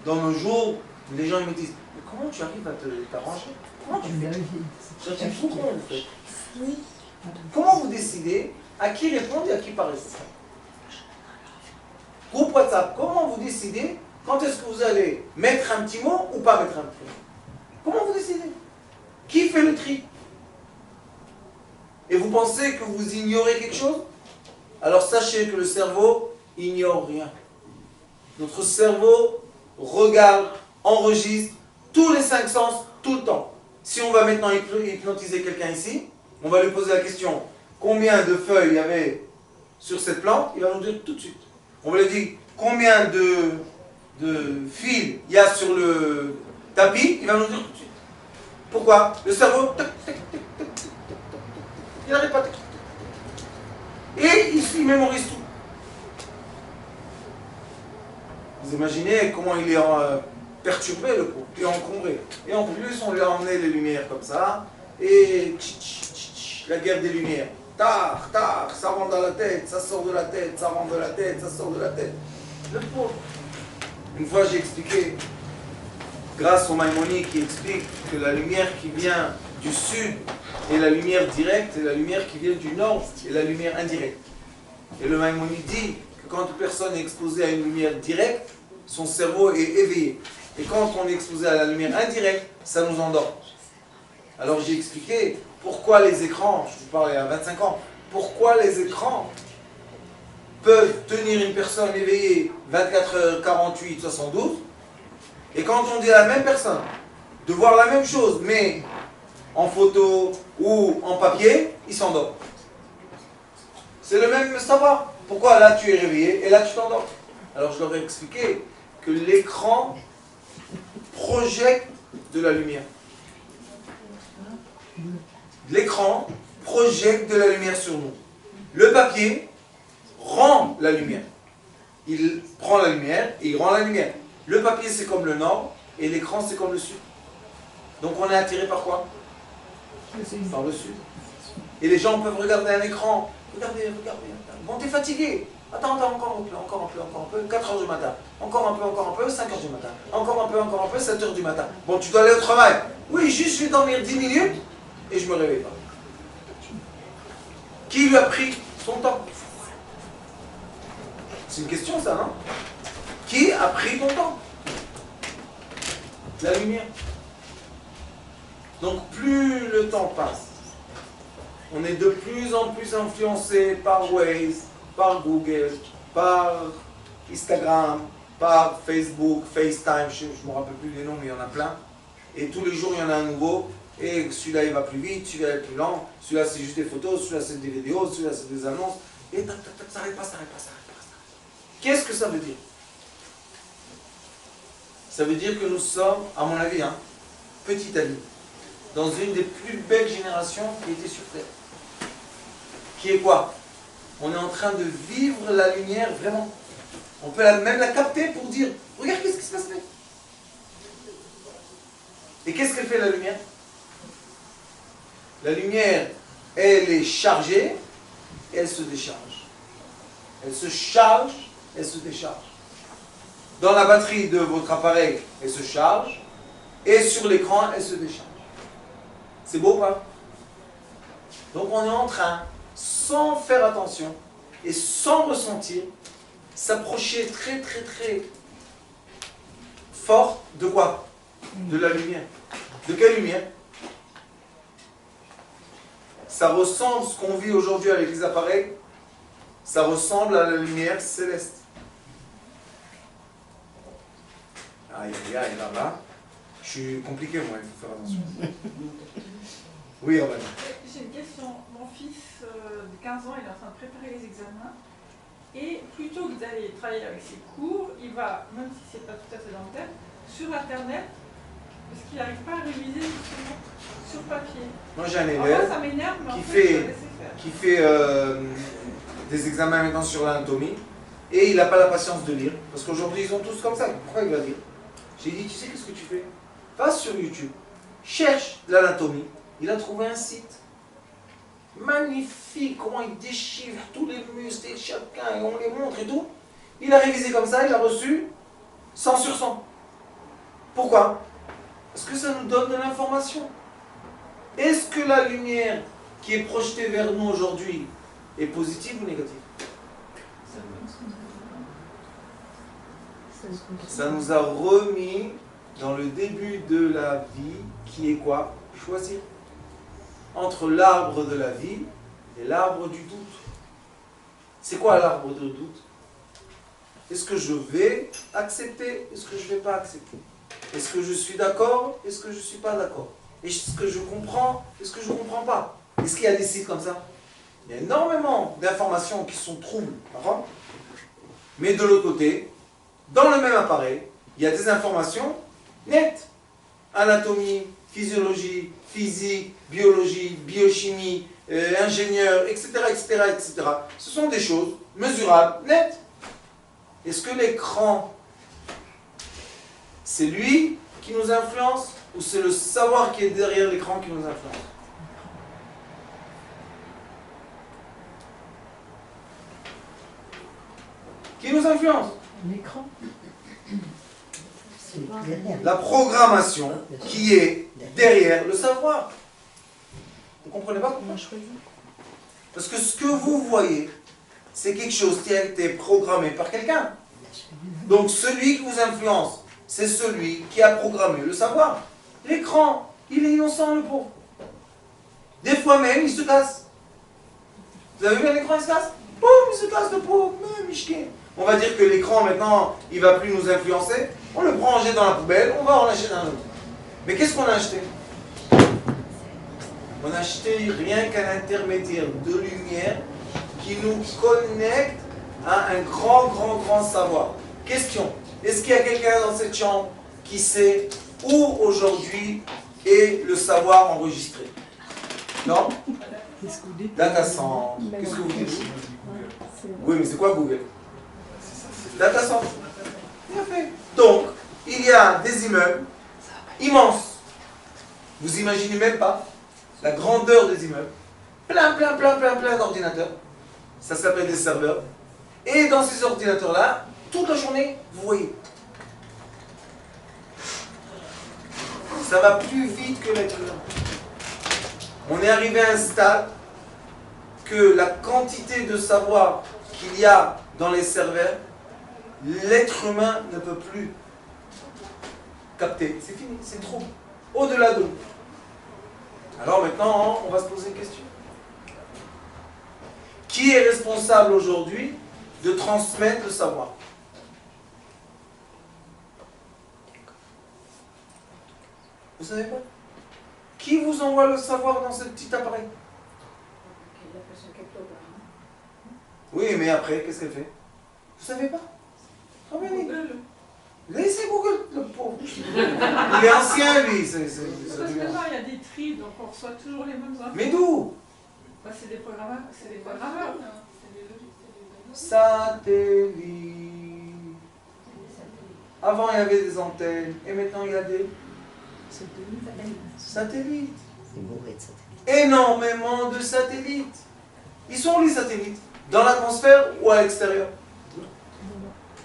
Dans nos jours, les gens me disent, mais comment tu arrives à t'arranger? Comment tu fais? Je dis, comment vous faites? Comment vous décidez à qui répondre et à qui pas répondre? Groupe WhatsApp, comment vous décidez quand est-ce que vous allez mettre un petit mot ou pas mettre un petit mot? Comment vous décidez? Qui fait le tri? Et vous pensez que vous ignorez quelque chose? Alors sachez que le cerveau ignore rien. Notre cerveau regarde, enregistre tous les 5 sens, tout le temps. Si on va maintenant hypnotiser quelqu'un ici, on va lui poser la question, combien de feuilles il y avait sur cette plante? Il va nous dire tout de suite. On va lui dire, combien de fils il y a sur le tapis? Il va nous dire tout de suite. Pourquoi? Le cerveau, il n'arrête pas. Et il mémorise tout. Vous imaginez comment il est perturbé, le pauvre, et encombré. Et en plus, on lui a emmené les lumières comme ça, et la guerre des lumières. Tard, ça rentre dans la tête, ça sort de la tête, ça rentre de la tête, ça sort de la tête. Le pauvre. Une fois, j'ai expliqué, grâce au Maïmonide qui explique que la lumière qui vient du sud est la lumière directe, et la lumière qui vient du nord est la lumière indirecte. Et le Maïmonide dit que quand une personne est exposée à une lumière directe, son cerveau est éveillé. Et quand on est exposé à la lumière indirecte, ça nous endort. Alors j'ai expliqué pourquoi les écrans, je vous parlais à 25 ans, pourquoi les écrans peuvent tenir une personne éveillée 24 heures, 48, 72, et quand on dit à la même personne de voir la même chose, mais en photo ou en papier, il s'endort. C'est le même savoir. Pourquoi là tu es réveillé et là tu t'endors? Alors je leur ai expliqué que l'écran projette de la lumière. L'écran projette de la lumière sur nous. Le papier rend la lumière. Il prend la lumière et il rend la lumière. Le papier c'est comme le nord et l'écran c'est comme le sud. Donc on est attiré par quoi? Par le sud. Et les gens peuvent regarder un écran. Regardez. Bon, t'es fatigué. Attends, encore un peu, 4 heures du matin. Encore un peu, 5 heures du matin. Encore un peu, 7 heures du matin. Bon, tu dois aller au travail. Oui, juste je vais dormir 10 minutes et je me réveille pas. Qui lui a pris son temps? C'est une question ça, non? Qui a pris ton temps? La lumière. Donc plus le temps passe, on est de plus en plus influencé par Waze, par Google, par Instagram, par Facebook, FaceTime, je ne me rappelle plus les noms, mais il y en a plein. Et tous les jours, il y en a un nouveau. Et celui-là, il va plus vite, celui-là, il est plus lent. Celui-là, c'est juste des photos, celui-là, c'est des vidéos, celui-là, c'est des annonces. Et tac, ça n'arrête pas. Qu'est-ce que ça veut dire? Ça veut dire que nous sommes, à mon avis, petit à petit, dans une des plus belles générations qui était sur Terre. Qui est quoi? On est en train de vivre la lumière vraiment. On peut même la capter pour dire, regarde qu'est-ce qui se passe là. Et qu'est-ce qu'elle fait la lumière? La lumière elle est chargée et elle se décharge. Elle se charge, elle se décharge. Dans la batterie de votre appareil, elle se charge et sur l'écran, elle se décharge. C'est beau ou pas? Donc on est en train, sans faire attention et sans ressentir, s'approcher très très très fort de quoi? De la lumière. De quelle lumière? Ça ressemble, ce qu'on vit aujourd'hui avec les appareils, ça ressemble à la lumière céleste. Aïe aïe aïe, là-bas. Je suis compliqué moi, il faut faire attention. Oui, Robin. J'ai une question. Mon fils de 15 ans, il est en train de préparer les examens. Et plutôt que d'aller travailler avec ses cours, il va, même si c'est pas tout à fait dans le thème, sur Internet, parce qu'il n'arrive pas à réviser justement sur papier. Moi j'ai un Alors, élève moi, ça m'énerve, mais en qui fait, je fait, vais laisser faire. qui fait des examens maintenant sur l'anatomie et il n'a pas la patience de lire. Parce qu'aujourd'hui ils sont tous comme ça. Pourquoi il va lire? J'ai dit, tu sais qu'est-ce que tu fais? Va sur YouTube, cherche l'anatomie. Il a trouvé un site magnifique, comment il déchiffre tous les muscles et chacun, et on les montre et tout. Il a révisé comme ça, il a reçu 100 sur 100. Pourquoi? Parce que ça nous donne de l'information. Est-ce que la lumière qui est projetée vers nous aujourd'hui est positive ou négative? Ça nous a remis dans le début de la vie qui est quoi? Choisir. Entre l'arbre de la vie et l'arbre du doute. C'est quoi l'arbre de doute? Est-ce que je vais accepter? Est-ce que je ne vais pas accepter? Est-ce que je suis d'accord? Est-ce que je ne suis pas d'accord? Est-ce que je comprends? Est-ce que je ne comprends pas? Est-ce qu'il y a des sites comme ça? Il y a énormément d'informations qui sont troubles. Mais de l'autre côté, dans le même appareil, il y a des informations nettes. Anatomie, physiologie, physique, biologie, biochimie, ingénieur, etc., etc., etc. Ce sont des choses mesurables, nettes. Est-ce que l'écran, c'est lui qui nous influence ou c'est le savoir qui est derrière l'écran qui nous influence? Qui nous influence? L'écran. La programmation qui est derrière le savoir. Vous ne comprenez pas pourquoi? Parce que ce que vous voyez, c'est quelque chose qui a été programmé par quelqu'un. Donc celui qui vous influence, c'est celui qui a programmé le savoir. L'écran, il est innocent, le pauvre. Des fois même, il se casse. Vous avez vu un écran, il se casse? Boum, il se casse, le pauvre. Mais, Michkin. On va dire que l'écran, maintenant, il ne va plus nous influencer. On le prend, on jette dans la poubelle, on va en acheter un autre. Mais qu'est-ce qu'on a acheté? On a acheté rien qu'un intermédiaire de lumière qui nous connecte à un grand savoir. Question, est-ce qu'il y a quelqu'un dans cette chambre qui sait où aujourd'hui est le savoir enregistré? Non? Data Center. Qu'est-ce que vous dites? Oui, mais c'est quoi Google? Data Center. Bien fait. Donc, il y a des immeubles immenses. Vous imaginez même pas la grandeur des immeubles. Plein d'ordinateurs. Ça s'appelle des serveurs. Et dans ces ordinateurs-là, toute la journée, vous voyez. Ça va plus vite que l'être humain. On est arrivé à un stade que la quantité de savoir qu'il y a dans les serveurs, l'être humain ne peut plus capter. C'est fini, c'est trop. Au-delà de nous. Alors maintenant, on va se poser une question. Qui est responsable aujourd'hui de transmettre le savoir? Vous savez pas? Qui vous envoie le savoir dans ce petit appareil? Oui, mais après, qu'est-ce qu'elle fait? Vous savez pas? Laissez Google, le pauvre. Il est ancien, lui. Parce que maintenant, il y a des tris, donc on reçoit toujours les mêmes infos. Mais d'où? Bah, c'est des programmeurs. C'est des programmeurs. Satellite. Avant, il y avait des antennes. Et maintenant, il y a des satellites. Des bourrées de satellites. Énormément de satellites. Ils sont où les satellites? Dans l'atmosphère ou à l'extérieur?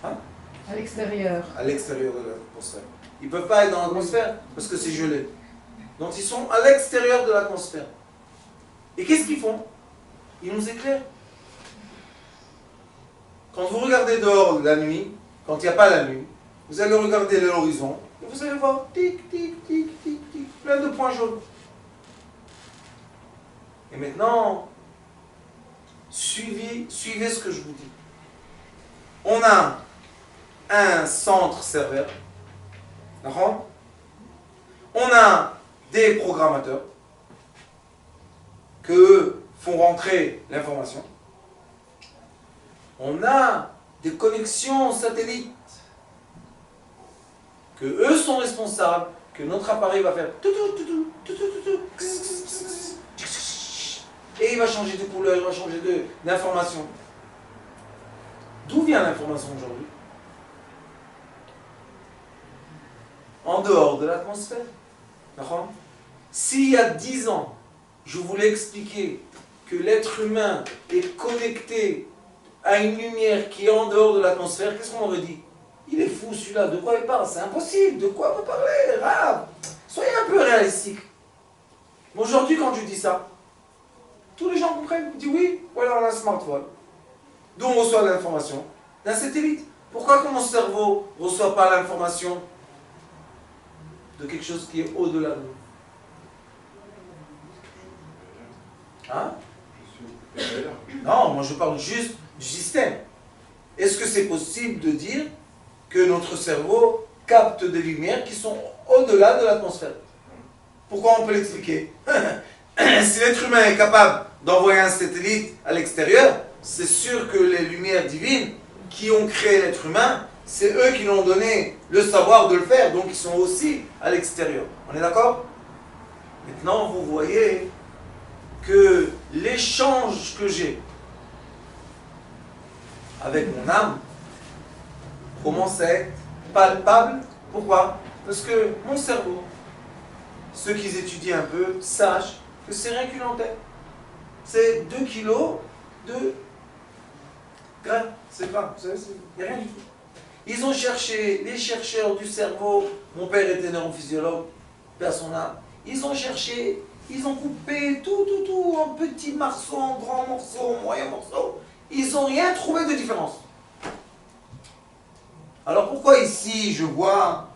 À l'extérieur. À l'extérieur de l'atmosphère. Ils ne peuvent pas être dans l'atmosphère parce que c'est gelé. Donc ils sont à l'extérieur de l'atmosphère. Et qu'est-ce qu'ils font? Ils nous éclairent. Quand vous regardez dehors la nuit, quand il n'y a pas la nuit, vous allez regarder l'horizon et vous allez voir tic, tic, tic, tic, tic, plein de points jaunes. Et maintenant, suivez ce que je vous dis. On a un centre serveur. D'accord? On a des programmateurs que eux font rentrer l'information. On a des connexions satellites que eux sont responsables, que notre appareil va faire et il va changer de couleur, il va changer d'information. D'où vient l'information aujourd'hui? En dehors de l'atmosphère. D'accord? S'il y a 10 ans, je voulais expliquer que l'être humain est connecté à une lumière qui est en dehors de l'atmosphère, qu'est-ce qu'on aurait dit? Il est fou celui-là, de quoi il parle? C'est impossible, de quoi vous parlez? Rave. Soyez un peu réalistique. Mais aujourd'hui, quand je dis ça, tous les gens comprennent. Ils disent oui, voilà, on a un smartphone. D'où on reçoit l'information? D'un satellite. Pourquoi que mon cerveau ne reçoit pas l'information de quelque chose qui est au-delà de nous? Hein? Non, moi je parle juste du système. Est-ce que c'est possible de dire que notre cerveau capte des lumières qui sont au-delà de l'atmosphère? Pourquoi on peut l'expliquer? Si l'être humain est capable d'envoyer un satellite à l'extérieur, c'est sûr que les lumières divines qui ont créé l'être humain, c'est eux qui lui ont donné le savoir de le faire, donc ils sont aussi à l'extérieur. On est d'accord? Maintenant, vous voyez que l'échange que j'ai avec mon âme commence à être palpable. Pourquoi? Parce que mon cerveau, ceux qui étudient un peu, sachent que c'est rien qu'une antenne. C'est 2 kilos de grains. C'est pas, vous savez, il n'y a rien du tout. Ils ont cherché, les chercheurs du cerveau, mon père était neurophysiologue, père son âme, ils ont cherché, ils ont coupé tout en petits morceaux, en grands morceaux, en moyens morceaux. Ils n'ont rien trouvé de différence. Alors pourquoi ici je vois,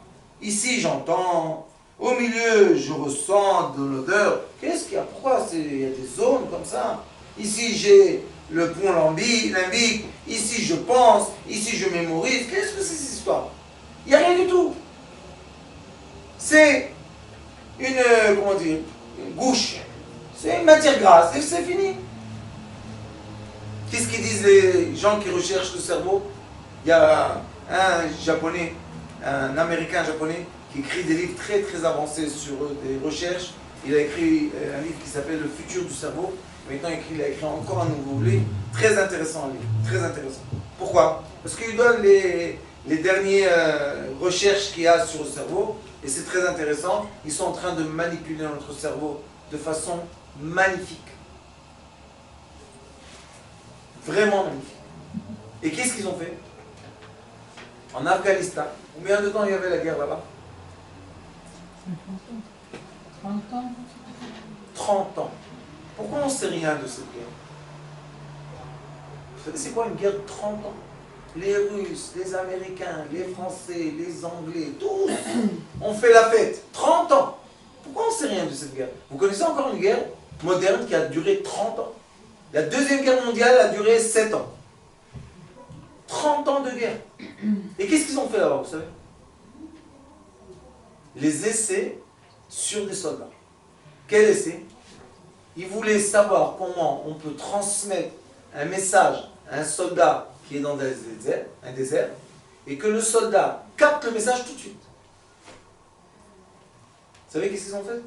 ici j'entends, au milieu je ressens de l'odeur? Qu'est-ce qu'il y a? Pourquoi il y a des zones comme ça? Ici j'ai le pont limbique, ici je pense, ici je mémorise. Qu'est-ce que c'est cette histoire? Il n'y a rien du tout. C'est une, comment dire, une gouche. C'est une matière grasse et c'est fini. Qu'est-ce qu'ils disent les gens qui recherchent le cerveau? Il y a un japonais, un américain japonais qui écrit des livres très très avancés sur des recherches. Il a écrit un livre qui s'appelle Le futur du cerveau. Maintenant il a écrit encore un nouveau livre. Très intéressant un livre, très intéressant. Pourquoi? Parce qu'il donne les dernières recherches qu'il y a sur le cerveau. Et c'est très intéressant. Ils sont en train de manipuler notre cerveau de façon magnifique. Vraiment magnifique. Et qu'est-ce qu'ils ont fait? En Afghanistan, combien de temps il y avait la guerre là-bas? 30 ans. 30 ans. Pourquoi on ne sait rien de cette guerre? Vous savez, c'est quoi une guerre de 30 ans? Les Russes, les Américains, les Français, les Anglais, tous ont fait la fête. 30 ans. Pourquoi on ne sait rien de cette guerre? Vous connaissez encore une guerre moderne qui a duré 30 ans? La Deuxième Guerre mondiale a duré 7 ans. 30 ans de guerre. Et qu'est-ce qu'ils ont fait là-bas, vous savez? Les essais sur des soldats. Quel essai? Ils voulaient savoir comment on peut transmettre un message à un soldat qui est dans un désert, et que le soldat capte le message tout de suite. Vous savez qu'est-ce qu'ils ont fait?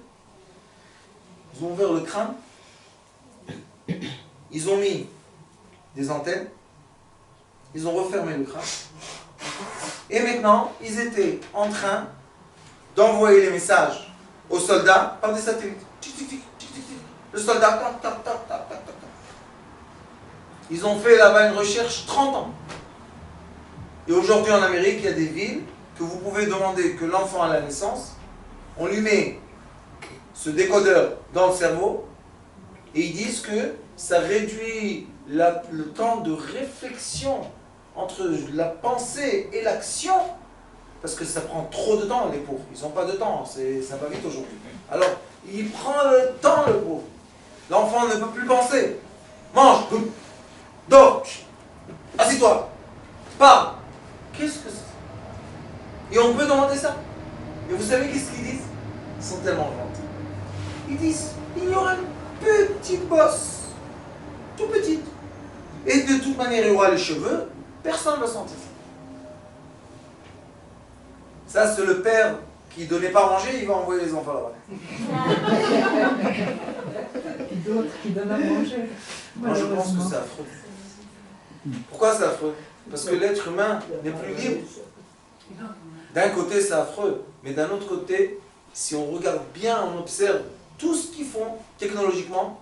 Ils ont ouvert le crâne, ils ont mis des antennes, ils ont refermé le crâne, et maintenant, ils étaient en train d'envoyer les messages aux soldats par des satellites. Le soldat, tac, tac, tac, tac, tac, tac. Ils ont fait là-bas une recherche 30 ans. Et aujourd'hui en Amérique, il y a des villes que vous pouvez demander que l'enfant à la naissance, on lui met ce décodeur dans le cerveau et ils disent que ça réduit le temps de réflexion entre la pensée et l'action parce que ça prend trop de temps, les pauvres. Ils n'ont pas de temps, ça va vite aujourd'hui. Alors, il prend le temps, le pauvre. L'enfant ne peut plus penser. Mange, dors, assis-toi, parle. Qu'est-ce que c'est? Et on peut demander ça. Et vous savez qu'est-ce qu'ils disent? Ils sont tellement gentils. Ils disent, il y aura une petite bosse, tout petite. Et de toute manière, il y aura les cheveux, personne ne va sentir ça. Ça, c'est le père qui ne donnait pas à manger, il va envoyer les enfants là-bas. Et d'autres qui donnent à manger. Moi, je pense que c'est affreux. Pourquoi c'est affreux? Parce que l'être humain n'est plus libre. D'un côté, c'est affreux, mais d'un autre côté, si on regarde bien, on observe tout ce qu'ils font technologiquement,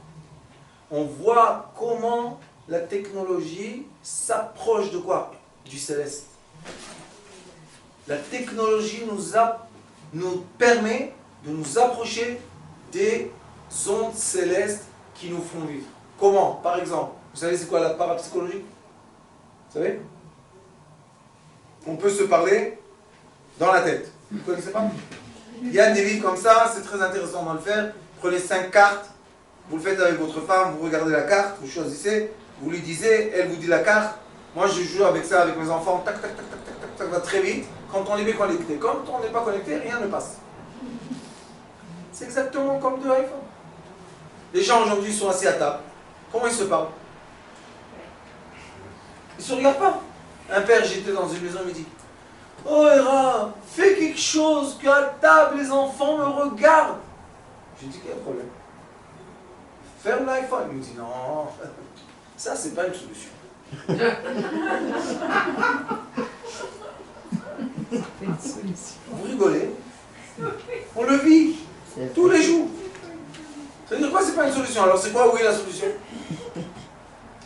on voit comment la technologie s'approche de quoi? Du céleste. La technologie nous permet de nous approcher des ondes célestes qui nous font vivre. Comment? Par exemple, vous savez c'est quoi la parapsychologie? Vous savez? On peut se parler dans la tête. Vous ne connaissez pas? Il y a des livres comme ça, c'est très intéressant de le faire. Prenez 5 cartes, vous le faites avec votre femme, vous regardez la carte, vous choisissez, vous lui disiez, elle vous dit la carte. Moi je joue avec ça avec mes enfants, tac, tac, tac, tac, tac, tac, ça va très vite. Quand on est bien connecté, quand on n'est pas connecté, rien ne passe. C'est exactement comme de iPhone. Les gens aujourd'hui sont assis à table. Comment ils se parlent? Ils ne se regardent pas. Un père, j'étais dans une maison, il me dit, oh Hera, fais quelque chose, qu'à table les enfants me regardent. Je lui dis, quel problème? Ferme l'iPhone. Il me dit, non, ça c'est pas une solution. Vous rigolez? On le vit tous les jours. Ça veut dire quoi, c'est pas une solution? Alors c'est quoi, oui, la solution? Il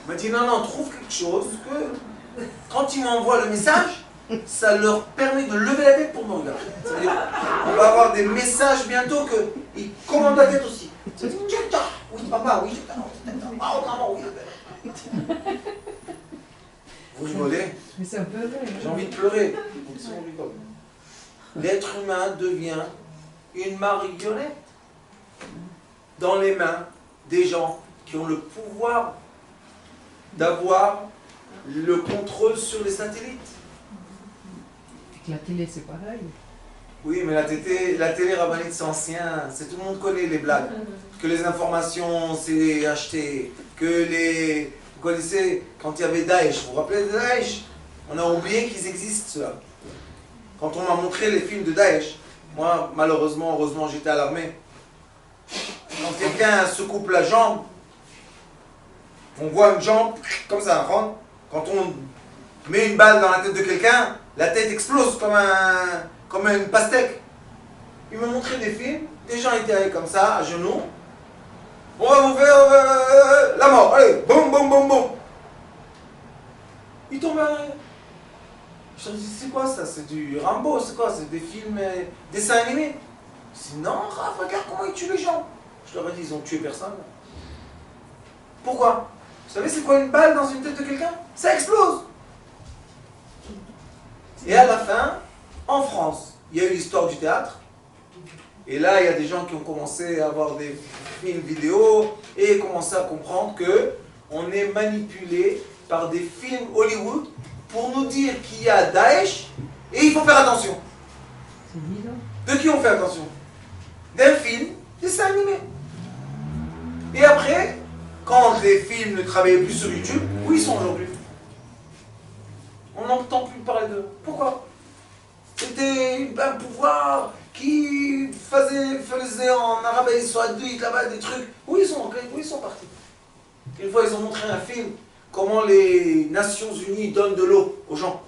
m'a dit, non, non, trouve quelque chose que, quand ils m'envoient le message, ça leur permet de lever la tête pour me regarder. Ça veut dire, on va avoir des messages bientôt qu'ils commandent la tête aussi. Ça veut dire, oui, papa, oui, maman, oui. Vous rigolez? Mais c'est un peu vrai. J'ai envie de pleurer. L'être humain devient une marionnette dans les mains des gens qui ont le pouvoir d'avoir le contrôle sur les satellites. Avec la télé, c'est pareil. Oui, mais la télé rabbinite, c'est ancien. Tout le monde connaît les blagues. Que les informations, c'est acheté. Que les... Vous connaissez, quand il y avait Daesh, vous vous rappelez de Daesh? On a oublié qu'ils existent, ceux-là. Quand on m'a montré les films de Daesh, moi, malheureusement, heureusement, j'étais à l'armée. Quand quelqu'un se coupe la jambe, on voit une jambe, comme ça, rentre. Quand on met une balle dans la tête de quelqu'un, la tête explose comme une pastèque. Il m'a montré des films, des gens étaient comme ça, à genoux. On va vous faire la mort, allez, boum, boum, boum, boum. Il tombe à l'arrière. Je leur dis, c'est quoi ça? C'est du Rambo, c'est quoi? C'est des films, dessins animés? Je dis, non, Raph, regarde comment ils tuent les gens. Je leur ai dit, ils ont tué personne. Pourquoi? Vous savez c'est quoi une balle dans une tête de quelqu'un? Ça explose. Et à la fin, en France, il y a eu l'histoire du théâtre. Et là, il y a des gens qui ont commencé à avoir des films vidéo et commencé à comprendre que on est manipulé par des films Hollywood pour nous dire qu'il y a Daesh et il faut faire attention. C'est évident. De qui on fait attention? D'un film, dessin animé. Et après, quand les films ne travaillaient plus sur YouTube, où ils sont aujourd'hui? On n'entend plus parler d'eux. Pourquoi? C'était un pouvoir qui faisait en Arabie Saoudite là-bas des trucs. Où ils sont partis? Une fois, ils ont montré un film, comment les Nations Unies donnent de l'eau aux gens.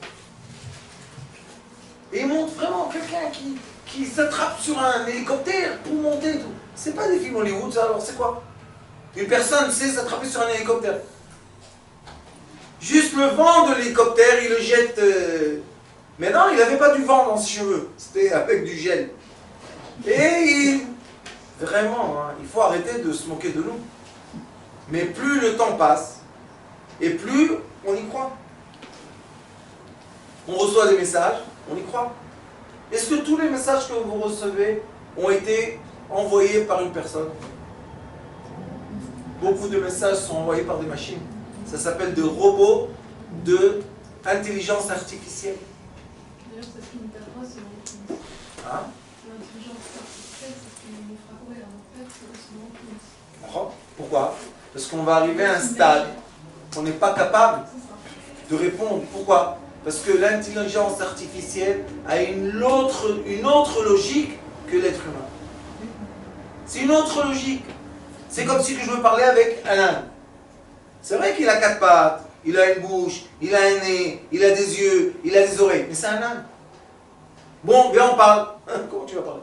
Et ils montrent vraiment quelqu'un qui s'attrape sur un hélicoptère pour monter et tout. C'est pas des films Hollywood, ça, alors c'est quoi? Une personne sait s'attraper sur un hélicoptère. Juste le vent de l'hélicoptère, il le jette. Mais non, il n'avait pas du vent dans ses cheveux. C'était avec du gel. Et vraiment, hein, il faut arrêter de se moquer de nous. Mais plus le temps passe, et plus on y croit. On reçoit des messages, on y croit. Est-ce que tous les messages que vous recevez ont été envoyés par une personne? Beaucoup de messages sont envoyés par des machines. Ça s'appelle des robots de intelligence artificielle. D'ailleurs, c'est ce qui nous tapera, c'est l'enfance. Hein? L'intelligence artificielle, c'est ce qui nous fera courir. En fait, c'est l'enfance. D'accord? Pourquoi? Parce qu'on va arriver à un stade où on n'est pas capable de répondre. Pourquoi? Parce que l'intelligence artificielle a une autre logique que l'être humain. C'est une autre logique. C'est comme si je veux parler avec un âne. C'est vrai qu'il a 4 pattes, il a une bouche, il a un nez, il a des yeux, il a des oreilles. Mais c'est un âne. Bon, viens, on parle. Comment tu vas parler?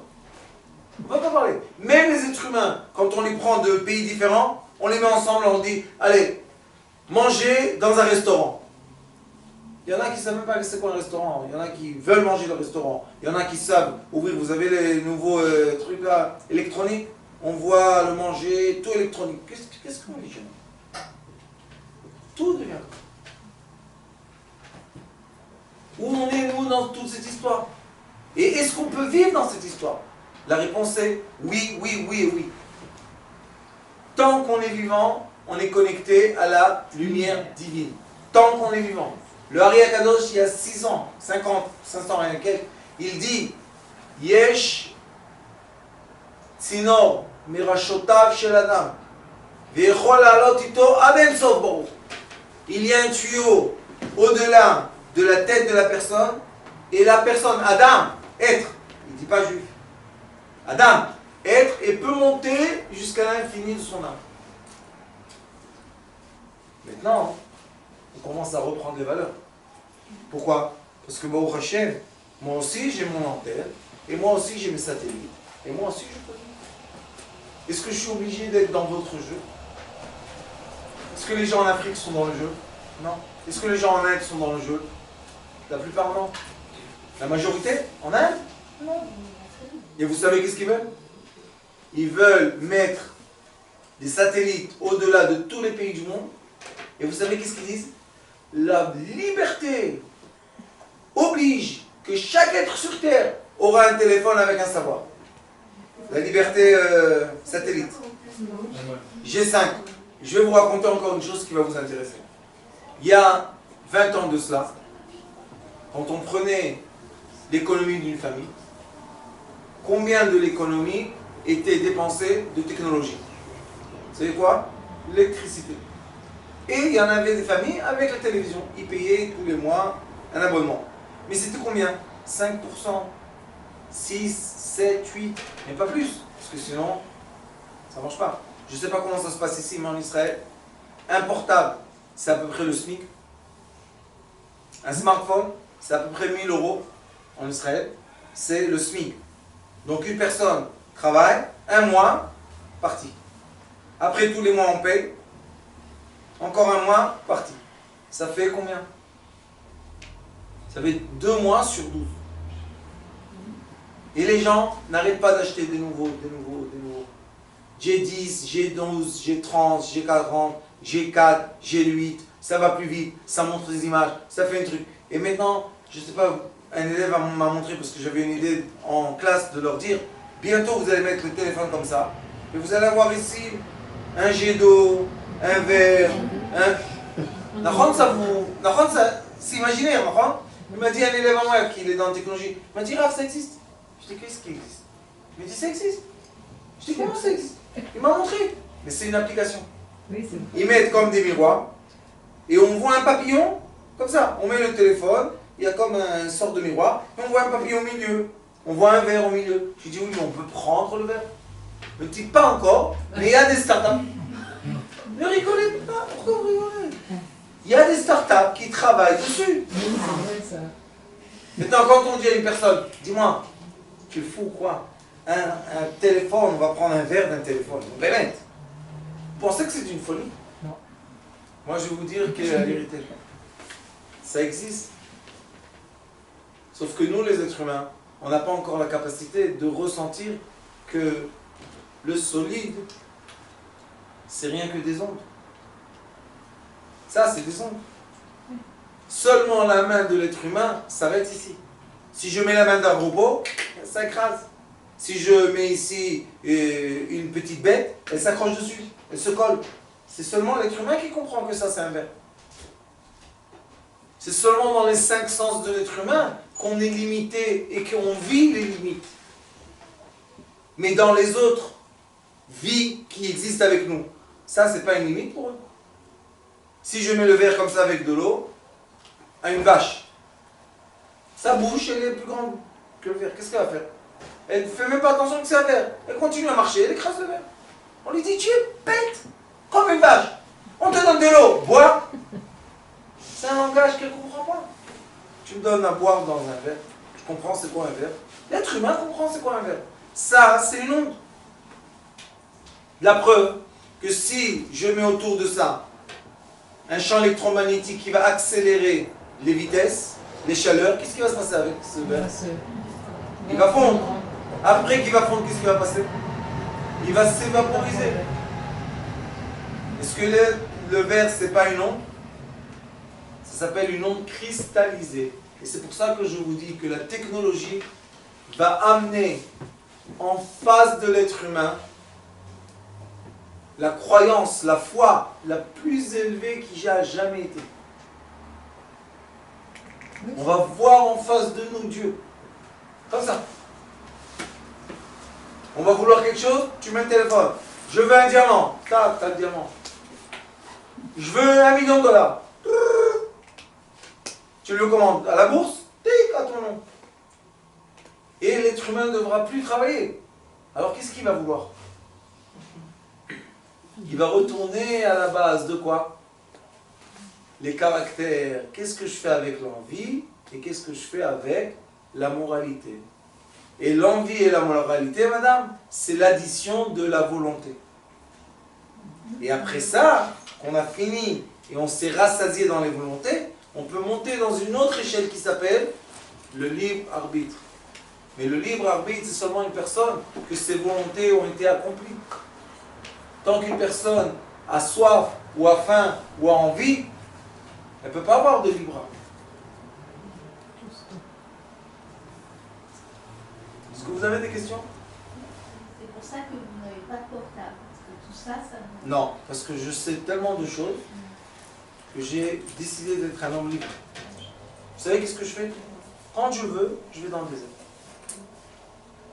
On ne va pas parler. Même les êtres humains, quand on les prend de pays différents, on les met ensemble et on dit, allez, mangez dans un restaurant. Il y en a qui ne savent même pas c'est quoi un restaurant. Il y en a qui veulent manger dans le restaurant. Il y en a qui savent ouvrir. Vous avez les nouveaux trucs là, électroniques. On voit le manger, tout électronique. Qu'est-ce qu'on dit? Tout devient. Où on est, nous, dans toute cette histoire? Et est-ce qu'on peut vivre dans cette histoire? La réponse est oui, oui, oui et oui. Tant qu'on est vivant, on est connecté à la lumière divine. Tant qu'on est vivant. Le Ari Akadosh, il y a 6 ans, 50, 500 et quelques, il dit Yesh Tsinor Mirashotav Shel Adam Ve'echol La'alot Ito Ad En Sof Baruch. Il y a un tuyau au-delà de la tête de la personne, et la personne, Adam, être, il ne dit pas juif, Adam, être, et peut monter jusqu'à l'infini de son âme. Maintenant, on commence à reprendre les valeurs. Pourquoi? Parce que Baruch Hashem, moi aussi j'ai mon antenne, et moi aussi j'ai mes satellites, et moi aussi je peux. Est-ce que je suis obligé d'être dans votre jeu? Est-ce que les gens en Afrique sont dans le jeu? Non. Est-ce que les gens en Inde sont dans le jeu? La plupart non. La majorité en Inde? Non. Et vous savez qu'est-ce qu'ils veulent? Ils veulent mettre des satellites au-delà de tous les pays du monde. Et vous savez qu'est-ce qu'ils disent? La liberté oblige que chaque être sur Terre aura un téléphone avec un savoir. La liberté satellite. G5. Je vais vous raconter encore une chose qui va vous intéresser. Il y a 20 ans de cela, quand on prenait l'économie d'une famille, combien de l'économie était dépensée de technologie? Vous savez quoi? L'électricité. Et il y en avait des familles avec la télévision. Ils payaient tous les mois un abonnement. Mais c'était combien? 5%, 6, 7, 8, mais pas plus. Parce que sinon, ça ne marche pas. Je ne sais pas comment ça se passe ici, mais en Israël, un portable, c'est à peu près le SMIC. Un smartphone, c'est à peu près 1000 € en Israël. C'est le SMIC. Donc une personne travaille, un mois, parti. Après tous les mois, on paye. Encore un mois, parti. Ça fait combien? Ça fait 2 mois sur 12. Et les gens n'arrêtent pas d'acheter des nouveaux. G10, G12, G30, G40, G4, G8, ça va plus vite, ça montre des images, ça fait un truc. Et maintenant, je ne sais pas, un élève m'a montré, parce que j'avais une idée en classe de leur dire, bientôt vous allez mettre le téléphone comme ça, et vous allez avoir ici un jet d'eau, un verre, c'est imaginaire, il m'a dit un élève à moi qui est dans la technologie, il m'a dit, Rav, ça existe. Je dis, qu'est-ce qui existe? Il m'a dit, ça existe. Je dis, comment ça existe? Il m'a montré. Mais c'est une application. Oui, c'est Ils mettent comme des miroirs, et on voit un papillon, comme ça. On met le téléphone, il y a comme une sorte de miroir, et on voit un papillon au milieu. On voit un verre au milieu. Je dis, oui, mais on peut prendre le verre. Ne me dites pas encore, mais il y a des startups. Ne rigolez pas, pourquoi vous rigolez? Il y a des startups qui travaillent dessus. c'est vrai ça. Maintenant, quand on dit à une personne, dis-moi, tu es fou ou quoi? un téléphone, on va prendre un verre d'un téléphone. Vraiment. Vous pensez que c'est une folie? Non. Moi, je vais vous dire quelle est la vérité. Ça existe. Sauf que nous, les êtres humains, on n'a pas encore la capacité de ressentir que le solide, c'est rien que des ondes. Ça, c'est des ondes. Seulement la main de l'être humain s'arrête ici. Si je mets la main d'un robot, ça écrase. Si je mets ici une petite bête, elle s'accroche dessus, elle se colle. C'est seulement l'être humain qui comprend que ça, c'est un verbe. C'est seulement dans les 5 sens de l'être humain qu'on est limité et qu'on vit les limites. Mais dans les autres vies qui existent avec nous, ça, c'est pas une limite pour eux. Si je mets le verre comme ça avec de l'eau, à une vache, sa bouche, elle est plus grande que le verre. Qu'est-ce qu'elle va faire? Elle ne fait même pas attention que c'est un verre. Elle continue à marcher, elle écrase le verre. On lui dit, tu es bête, comme une vache. On te donne de l'eau, bois. C'est un langage qu'elle ne comprend pas. Tu me donnes à boire dans un verre, je comprends c'est quoi un verre. L'être humain comprend c'est quoi un verre. Ça, c'est une onde. La preuve que si je mets autour de ça un champ électromagnétique qui va accélérer les vitesses, les chaleurs, qu'est-ce qui va se passer avec ce verre? Il va fondre. Après qu'il va fondre, qu'est-ce qui va passer? Il va s'évaporiser. Est-ce que le verre, c'est pas une onde? Ça s'appelle une onde cristallisée. Et c'est pour ça que je vous dis que la technologie va amener en face de l'être humain la croyance, la foi la plus élevée qui a jamais été. On va voir en face de nous Dieu. Comme ça. On va vouloir quelque chose, tu mets le téléphone. Je veux un diamant. T'as le diamant. Je veux $1 million. Tu le commandes à la bourse, tic, à ton nom. Et l'être humain ne devra plus travailler. Alors qu'est-ce qu'il va vouloir? Il va retourner à la base de quoi? Les caractères. Qu'est-ce que je fais avec l'envie et qu'est-ce que je fais avec la moralité? Et l'envie et la moralité, madame, c'est l'addition de la volonté. Et après ça, qu'on a fini et on s'est rassasié dans les volontés, on peut monter dans une autre échelle qui s'appelle le libre arbitre. Mais le libre arbitre, c'est seulement une personne que ses volontés ont été accomplies. Tant qu'une personne a soif, ou a faim, ou a envie, elle ne peut pas avoir de libre arbitre. Est-ce que vous avez des questions? C'est pour ça que vous n'avez pas de portable. Parce que tout ça, ça vous... Non, parce que je sais tellement de choses que j'ai décidé d'être un homme libre. Vous savez qu'est-ce que je fais? Quand je veux, je vais dans le désert.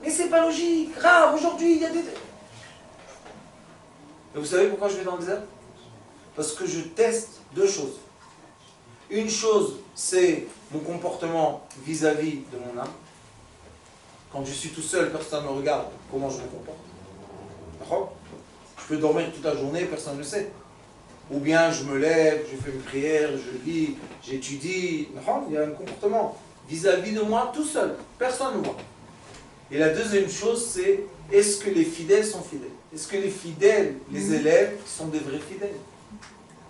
Mais c'est pas logique, grave, aujourd'hui il y a des... Et vous savez pourquoi je vais dans le désert? Parce que je teste deux choses. Une chose, c'est mon comportement vis-à-vis de mon âme. Quand je suis tout seul, personne ne me regarde comment je me comporte. D'accord? Je peux dormir toute la journée, personne ne le sait. Ou bien je me lève, je fais une prière, je lis, j'étudie. Il y a un comportement vis-à-vis de moi tout seul. Personne ne me voit. Et la deuxième chose, c'est est-ce que les fidèles sont fidèles? Est-ce que les fidèles, les élèves, sont des vrais fidèles?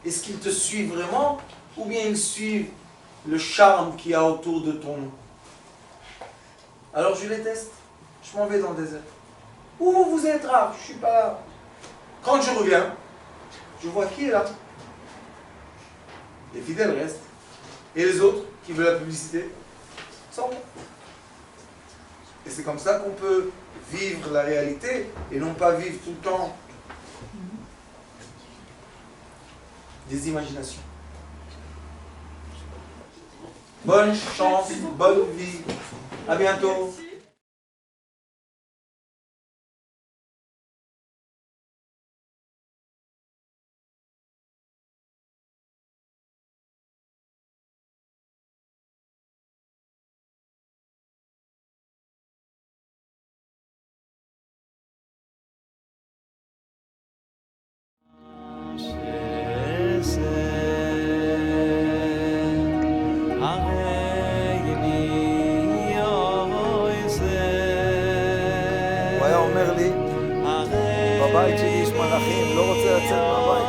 Est-ce qu'ils te suivent vraiment? Ou bien ils suivent le charme qu'il y a autour de ton nom? Alors je les teste. Je m'en vais dans le désert. Où vous êtes là? Je ne suis pas là. Quand je reviens, je vois qui est là. Les fidèles restent. Et les autres qui veulent la publicité s'en vont. Et c'est comme ça qu'on peut vivre la réalité et non pas vivre tout le temps des imaginations. Bonne chance, bonne vie. À bientôt. Merci. בבית שלי יש מלאכים, לא רוצה לצאת מהבית.